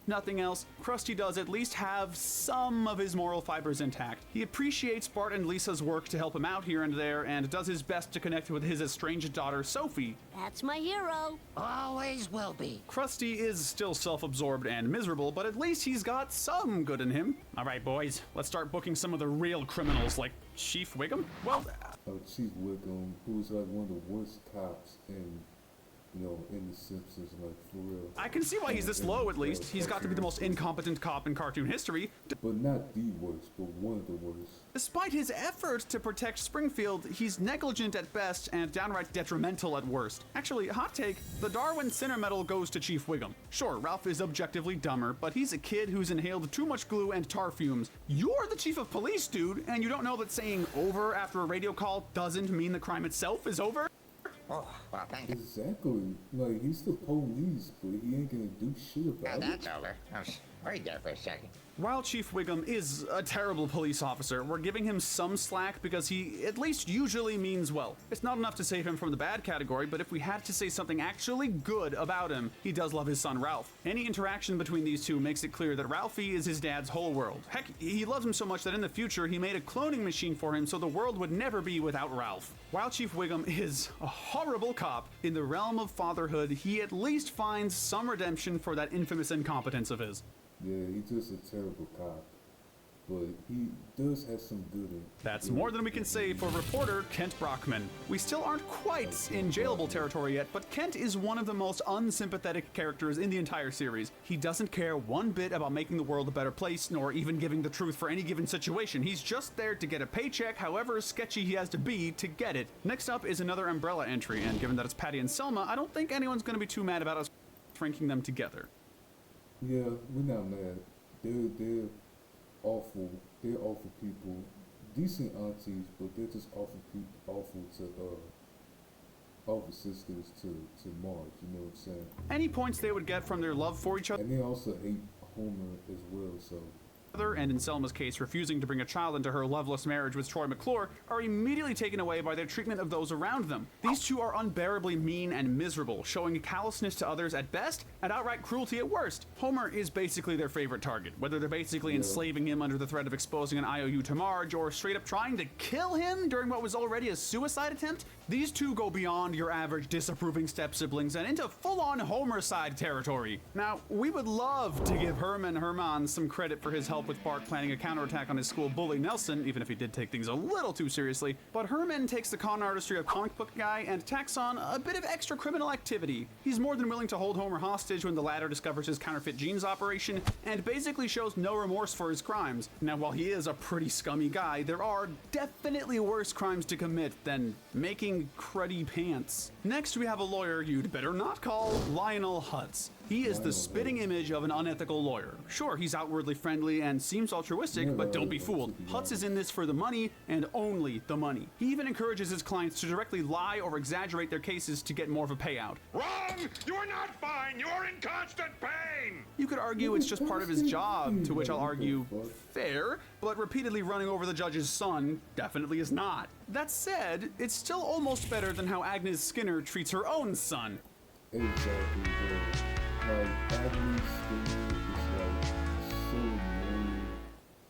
S2: Nothing else, Krusty does at least have some of his moral fibers intact. He appreciates Bart and Lisa's work to help him out here and there, and does his best to connect with his estranged daughter, Sophie.
S6: That's my hero. Always will be.
S2: Krusty is still self-absorbed and miserable, but at least he's got some good in him. All right, boys, let's start booking some of the real criminals, like Chief Wiggum. Well...
S1: Chief Wiggum, who's like one of the worst cops in the Simpsons, like, for real.
S2: I can see why he's this low, at least. He's got to be the most incompetent cop in cartoon history.
S1: But not the worst, but one of the worst.
S2: Despite his effort to protect Springfield, he's negligent at best and downright detrimental at worst. Actually, hot take, the Darwin Sinner Medal goes to Chief Wiggum. Sure, Ralph is objectively dumber, but he's a kid who's inhaled too much glue and tar fumes. You're the chief of police, dude, and you don't know that saying over after a radio call doesn't mean the crime itself is over?
S4: Oh, well, thank you.
S1: Exactly. Like, he's the police, but he ain't gonna do shit about it.
S4: That's over. Wait there for a second.
S2: While Chief Wiggum is a terrible police officer, we're giving him some slack because he at least usually means well. It's not enough to save him from the bad category, but if we had to say something actually good about him, he does love his son Ralph. Any interaction between these two makes it clear that Ralphie is his dad's whole world. Heck, he loves him so much that in the future he made a cloning machine for him so the world would never be without Ralph. While Chief Wiggum is a horrible cop, in the realm of fatherhood, he at least finds some redemption for that infamous incompetence of his.
S1: Yeah, he's just a terrible cop, but he does have some good in.
S2: That's more than we can say for reporter Kent Brockman. We still aren't quite in jailable territory yet, but Kent is one of the most unsympathetic characters in the entire series. He doesn't care one bit about making the world a better place, nor even giving the truth for any given situation. He's just there to get a paycheck, however sketchy he has to be to get it. Next up is another Umbrella entry, and given that it's Patty and Selma, I don't think anyone's going to be too mad about us ranking them together.
S1: Yeah, we're not mad. They're awful. They're awful people. Decent aunties, but they're just awful people. Awful of assistance to Marge, you know what I'm saying?
S2: Any points they would get from their love for each other.
S1: And they also hate Homer as well, so.
S2: And in Selma's case, refusing to bring a child into her loveless marriage with Troy McClure, are immediately taken away by their treatment of those around them. These two are unbearably mean and miserable, showing callousness to others at best and outright cruelty at worst. Homer is basically their favorite target, whether they're basically enslaving him under the threat of exposing an IOU to Marge or straight up trying to kill him during what was already a suicide attempt. These two go beyond your average disapproving step-siblings and into full-on Homer-side territory. Now, we would love to give Herman some credit for his help with Bart planning a counterattack on his school bully Nelson, even if he did take things a little too seriously, but Herman takes the con artistry of comic book guy and tacks on a bit of extra criminal activity. He's more than willing to hold Homer hostage when the latter discovers his counterfeit genes operation, and basically shows no remorse for his crimes. Now, while he is a pretty scummy guy, there are definitely worse crimes to commit than making cruddy pants. Next, we have a lawyer you'd better not call Lionel Hutz. He is the spitting image of an unethical lawyer. Sure, he's outwardly friendly and seems altruistic, but don't be fooled. Hutz is in this for the money, and only the money. He even encourages his clients to directly lie or exaggerate their cases to get more of a payout.
S11: Wrong! You are not fine! You are in constant pain!
S2: You could argue it's just part of his job, to which I'll argue, fair, but repeatedly running over the judge's son definitely is not. That said, it's still almost better than how Agnes Skinner treats her own son.
S1: Exactly, bro. Like, Agnes Skinner is like so mean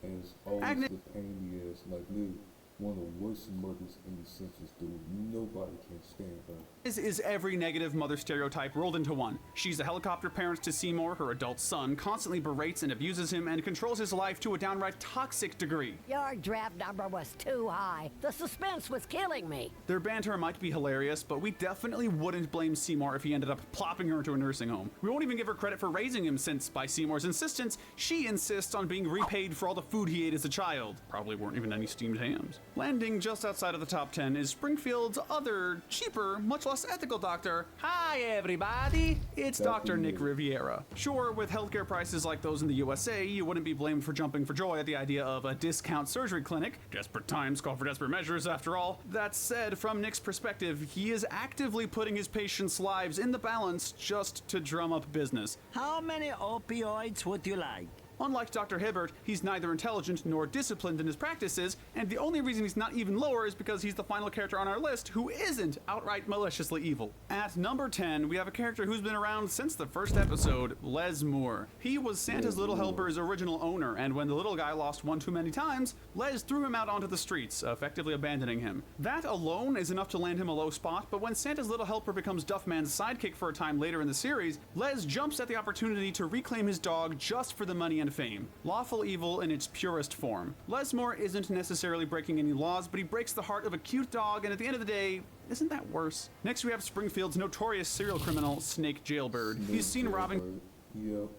S1: and it's always the pain in the ass. Like, literally, one of the worst mothers in the Simpsons, dude. Nobody can stand her.
S2: This is every negative mother stereotype rolled into one. She's a helicopter parent to Seymour, her adult son, constantly berates and abuses him and controls his life to a downright toxic degree.
S6: Your draft number was too high. The suspense was killing me.
S2: Their banter might be hilarious, but we definitely wouldn't blame Seymour if he ended up plopping her into a nursing home. We won't even give her credit for raising him since, by Seymour's insistence, she insists on being repaid for all the food he ate as a child. Probably weren't even any steamed hams. Landing just outside of the top 10 is Springfield's other, cheaper, much less ethical doctor. Hi everybody, it's Dr. Nick Riviera. Sure, with healthcare prices like those in the USA, you wouldn't be blamed for jumping for joy at the idea of a discount surgery clinic. Desperate times call for desperate measures after all. That said, from Nick's perspective, he is actively putting his patients' lives in the balance just to drum up business.
S14: How many opioids would you like?
S2: Unlike Dr. Hibbert, he's neither intelligent nor disciplined in his practices, and the only reason he's not even lower is because he's the final character on our list who isn't outright maliciously evil. At number 10, we have a character who's been around since the first episode, Les Moore. He was Santa's Little Helper's original owner, and when the little guy lost one too many times, Les threw him out onto the streets, effectively abandoning him. That alone is enough to land him a low spot, but when Santa's Little Helper becomes Duffman's sidekick for a time later in the series, Les jumps at the opportunity to reclaim his dog just for the money and fame. Lawful evil in its purest form. Les Moore isn't necessarily breaking any laws, but he breaks the heart of a cute dog, and at the end of the day, isn't that worse? Next we have Springfield's notorious serial criminal, Snake Jailbird. He's seen robbing...
S1: Yep.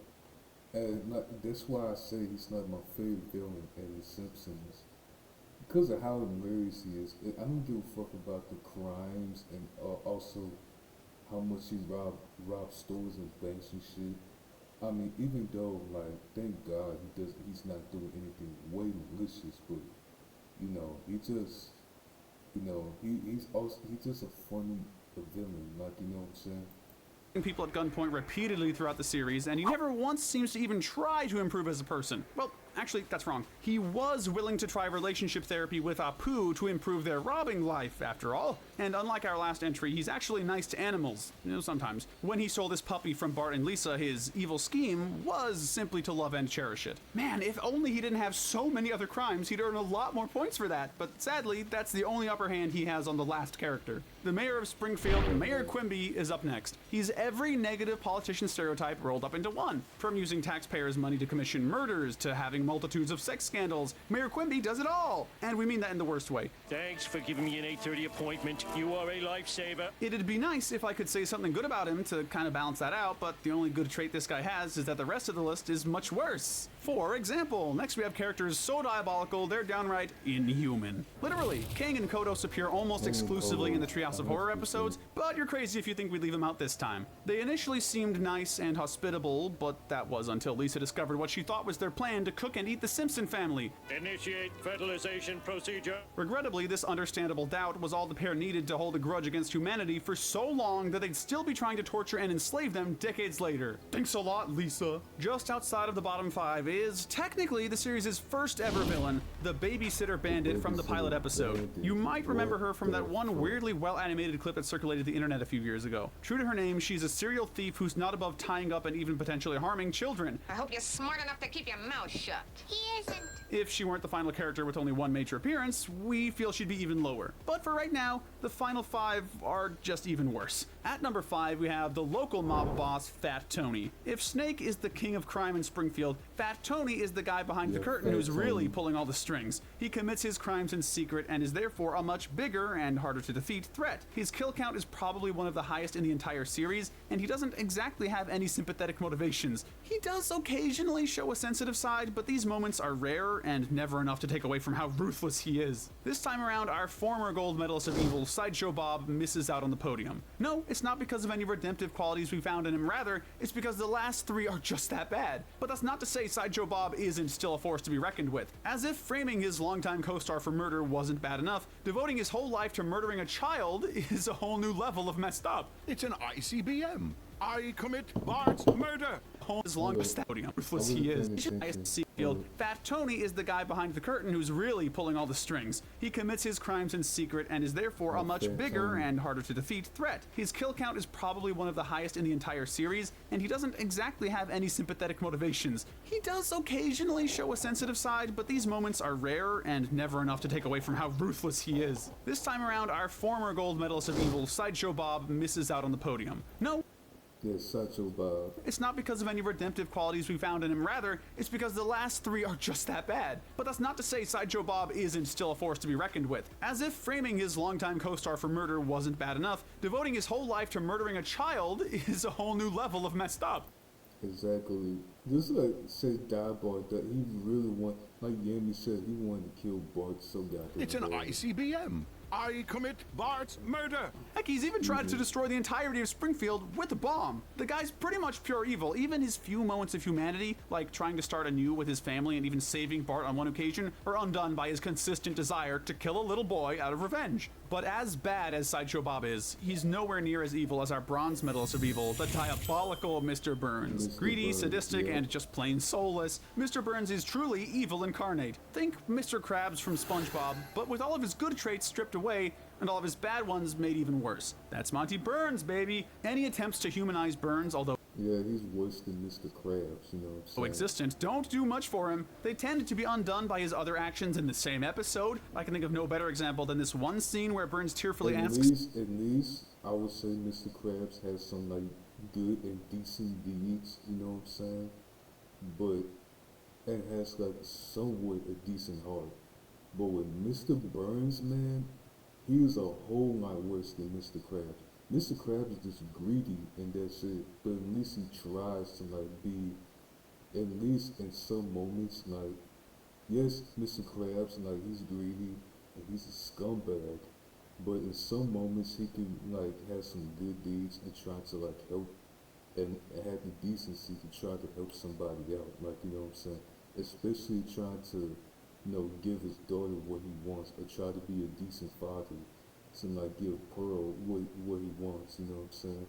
S1: And that's why I say he's not my favorite villain in The Simpsons. Because of how hilarious he is. I don't give a fuck about the crimes and also how much he robbed stores and banks and shit. I mean, even though, like, thank God he's not doing anything way malicious, but, you know, he's just a funny villain, like, you know what I'm saying?
S2: People at gunpoint repeatedly throughout the series, and he never once seems to even try to improve as a person. Well, actually, that's wrong. He was willing to try relationship therapy with Apu to improve their robbing life, after all. And unlike our last entry, he's actually nice to animals, you know, sometimes. When he stole this puppy from Bart and Lisa, his evil scheme was simply to love and cherish it. Man, if only he didn't have so many other crimes, he'd earn a lot more points for that. But sadly, that's the only upper hand he has on the last character. The mayor of Springfield, Mayor Quimby, is up next. He's every negative politician stereotype rolled up into one. From using taxpayers' money to commission murders to having multitudes of sex scandals, Mayor Quimby does it all. And we mean that in the worst way.
S8: Thanks for giving me an 8:30 appointment. You are a lifesaver.
S2: It'd be nice if I could say something good about him to kind of balance that out, but the only good trait this guy has is that the rest of the list is much worse. For example, next we have characters so diabolical they're downright inhuman. Literally, Kang and Kodos appear almost exclusively in the Treehouse of Horror episodes, but you're crazy if you think we'd leave them out this time. They initially seemed nice and hospitable, but that was until Lisa discovered what she thought was their plan to cook cook and eat the Simpson family.
S8: Initiate fertilization procedure.
S2: Regrettably, this understandable doubt was all the pair needed to hold a grudge against humanity for so long that they'd still be trying to torture and enslave them decades later. Thanks a lot, Lisa. Just outside of the bottom 5 is technically the series' first ever villain, the Babysitter Bandit from the pilot episode. You might remember her from that one weirdly well-animated clip that circulated the internet a few years ago. True to her name, she's a serial thief who's not above tying up and even potentially harming children.
S10: I hope you're smart enough to keep your mouth shut.
S6: He isn't.
S2: If she weren't the final character with only one major appearance, we feel she'd be even lower. But for right now, the final 5 are just even worse. At number 5, we have the local mob boss, Fat Tony. If Snake is the king of crime in Springfield, Fat Tony is the guy behind the curtain who's really pulling all the strings. He commits his crimes in secret and is therefore a much bigger and harder to defeat threat. His kill count is probably one of the highest in the entire series, and he doesn't exactly have any sympathetic motivations. He does occasionally show a sensitive side, but these moments are rare and never enough to take away from how ruthless he is. This time around, our former gold medalist of evil, Sideshow Bob, misses out on the podium. No, it's not because of any redemptive qualities we found in him, rather, it's because the last 3 are just that bad. But that's not to say Sideshow Bob isn't still a force to be reckoned with. As if framing his longtime co-star for murder wasn't bad enough, devoting his whole life to murdering a child is a whole new level of messed up.
S19: It's an ICBM. I commit Bart's murder.
S2: As long as that ruthless he is. Fat Tony is the guy behind the curtain who's really pulling all the strings. He commits his crimes in secret and is therefore a much bigger and harder to defeat threat. His kill count is probably one of the highest in the entire series, and he doesn't exactly have any sympathetic motivations. He does occasionally show a sensitive side, but these moments are rare and never enough to take away from how ruthless he is. This time around, our former gold medalist of evil, Sideshow Bob, misses out on the podium. No,
S1: Sideshow Bob.
S2: it's not because of any redemptive qualities we found in him, rather, it's because the last 3 are just that bad. But that's not to say Sideshow Bob isn't still a force to be reckoned with. As if framing his longtime co-star for murder wasn't bad enough, devoting his whole life to murdering a child is a whole new level of messed up.
S1: Exactly. Just like say die Bart, that he really like Yami said, he wanted to kill Bart so goddamn
S19: It's an ICBM. I commit Bart's murder.
S2: Heck, he's even tried to destroy the entirety of Springfield with a bomb. The guy's pretty much pure evil. Even his few moments of humanity, like trying to start anew with his family and even saving Bart on one occasion, are undone by his consistent desire to kill a little boy out of revenge. But as bad as Sideshow Bob is, he's nowhere near as evil as our bronze medalist of evil, the diabolical Mr. Burns. Greedy, sadistic, and just plain soulless, Mr. Burns is truly evil incarnate. Think Mr. Krabs from SpongeBob, but with all of his good traits stripped away, and all of his bad ones made even worse. That's Monty Burns, baby! Any attempts to humanize Burns, although
S1: yeah, he's worse than Mr. Krabs, you know what I'm saying?
S2: existent, don't do much for him. They tend to be undone by his other actions in the same episode. I can think of no better example than this one scene where Burns tearfully asks...
S1: At least, I would say Mr. Krabs has some, like, good and decent deeds, you know what I'm saying? But it has, like, somewhat a decent heart. But with Mr. Burns, man, he is a whole lot worse than Mr. Krabs. Mr. Krabs is just greedy and that's it. But at least he tries to like be, at least in some moments, like, yes, Mr. Krabs, like he's greedy and he's a scumbag. But in some moments he can like have some good deeds and try to like help and have the decency to try to help somebody out. Like, you know what I'm saying? Especially trying to, you know, give his daughter what he wants or try to be a decent father. To like give Pearl what he wants, you know what I'm saying?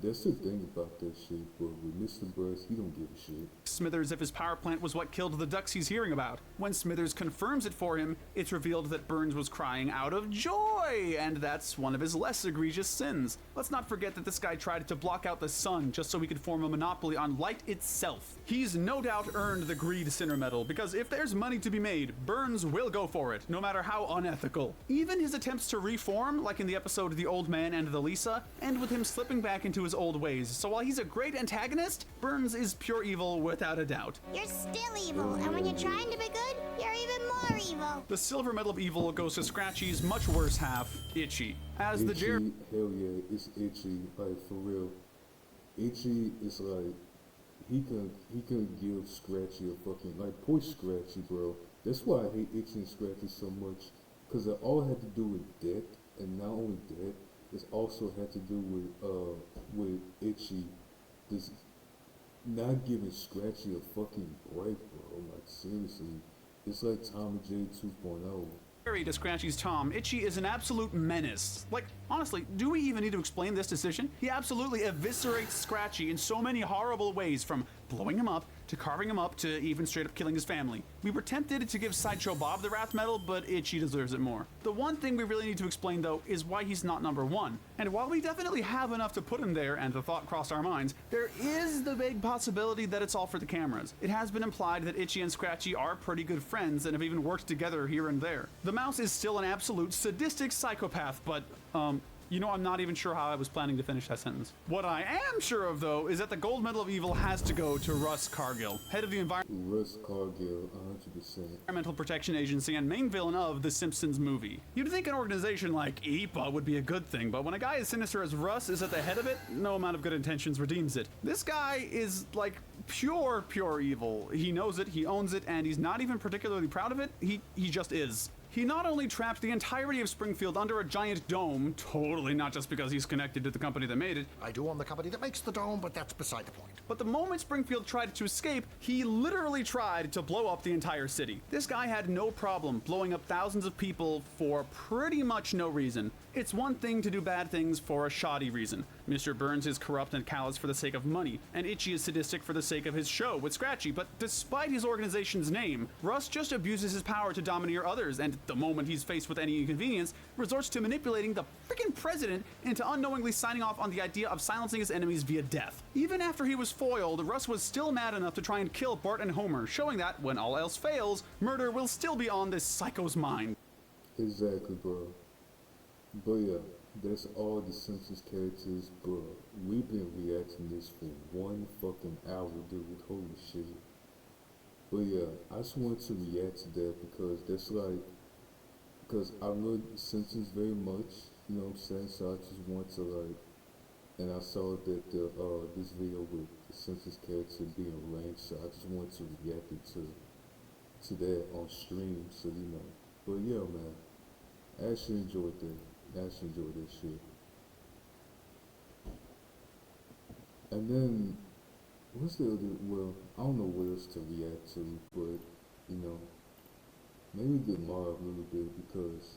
S1: That's the thing about that shit, but with Mr. Burns, he don't give a shit.
S2: Smithers if his power plant was what killed the ducks he's hearing about. When Smithers confirms it for him, it's revealed that Burns was crying out of joy, and that's one of his less egregious sins. Let's not forget that this guy tried to block out the sun just so he could form a monopoly on light itself. He's no doubt earned the Greed Sinner medal, because if there's money to be made, Burns will go for it, no matter how unethical. Even his attempts to reform, like in the episode The Old Man and the Lisa, end with him slipping back into his old ways. So while he's a great antagonist, Burns is pure evil without a doubt.
S6: You're still evil, and when you're trying to be good, you're even more evil.
S2: The silver medal of evil goes to Scratchy's much worse half, Itchy. As the
S1: Hell yeah, it's Itchy, like for real. Itchy is like, he can give Scratchy a fucking, like, poor Scratchy, bro. That's why I hate Itchy and Scratchy so much, because it all had to do with debt, and not only that, it also had to do with Itchy, this not giving Scratchy a fucking break, bro. Like, seriously. It's like Tom and Jerry 2.0.
S2: To Scratchy's Tom, Itchy is an absolute menace. Like, honestly, do we even need to explain this decision? He absolutely eviscerates Scratchy in so many horrible ways, from blowing him up, to carving him up, to even straight up killing his family. We were tempted to give Sideshow Bob the Wrath Medal, but Itchy deserves it more. The one thing we really need to explain, though, is why he's not number one. And while we definitely have enough to put him there, and the thought crossed our minds, there is the vague possibility that it's all for the cameras. It has been implied that Itchy and Scratchy are pretty good friends and have even worked together here and there. The mouse is still an absolute sadistic psychopath, but, you know, I'm not even sure how I was planning to finish that sentence. What I am sure of, though, is that the gold medal of evil has to go to Russ Cargill, head of the
S1: Russ Cargill, 100%.
S2: Environmental Protection Agency and main villain of the Simpsons movie. You'd think an organization like EPA would be a good thing, but when a guy as sinister as Russ is at the head of it, no amount of good intentions redeems it. This guy is, like, pure evil. He knows it, he owns it, and he's not even particularly proud of it. He just is. He not only trapped the entirety of Springfield under a giant dome, totally not just because he's connected to the company that made it.
S19: I do own the company that makes the dome, but that's beside the point.
S2: But the moment Springfield tried to escape, he literally tried to blow up the entire city. This guy had no problem blowing up thousands of people for pretty much no reason. It's one thing to do bad things for a shoddy reason. Mr. Burns is corrupt and callous for the sake of money, and Itchy is sadistic for the sake of his show with Scratchy, but despite his organization's name, Russ just abuses his power to domineer others, and the moment he's faced with any inconvenience, resorts to manipulating the freaking president into unknowingly signing off on the idea of silencing his enemies via death. Even after he was foiled, Russ was still mad enough to try and kill Bart and Homer, showing that, when all else fails, murder will still be on this psycho's mind.
S1: Exactly, bro. But yeah, that's all the Simpsons characters, bro. We've been reacting this for 1 fucking hour, dude. Holy shit. But yeah, I just wanted to react to that because that's like, because I love the Simpsons very much, you know what I'm saying? So I just want to like, and I saw that this video with the Simpsons character being arranged, so I just wanted to react to that on stream, so you know. But yeah, man, I actually enjoyed that. I actually enjoyed that shit. And then, what's the other, well, I don't know what else to react to, but, you know, maybe Dilara a little bit because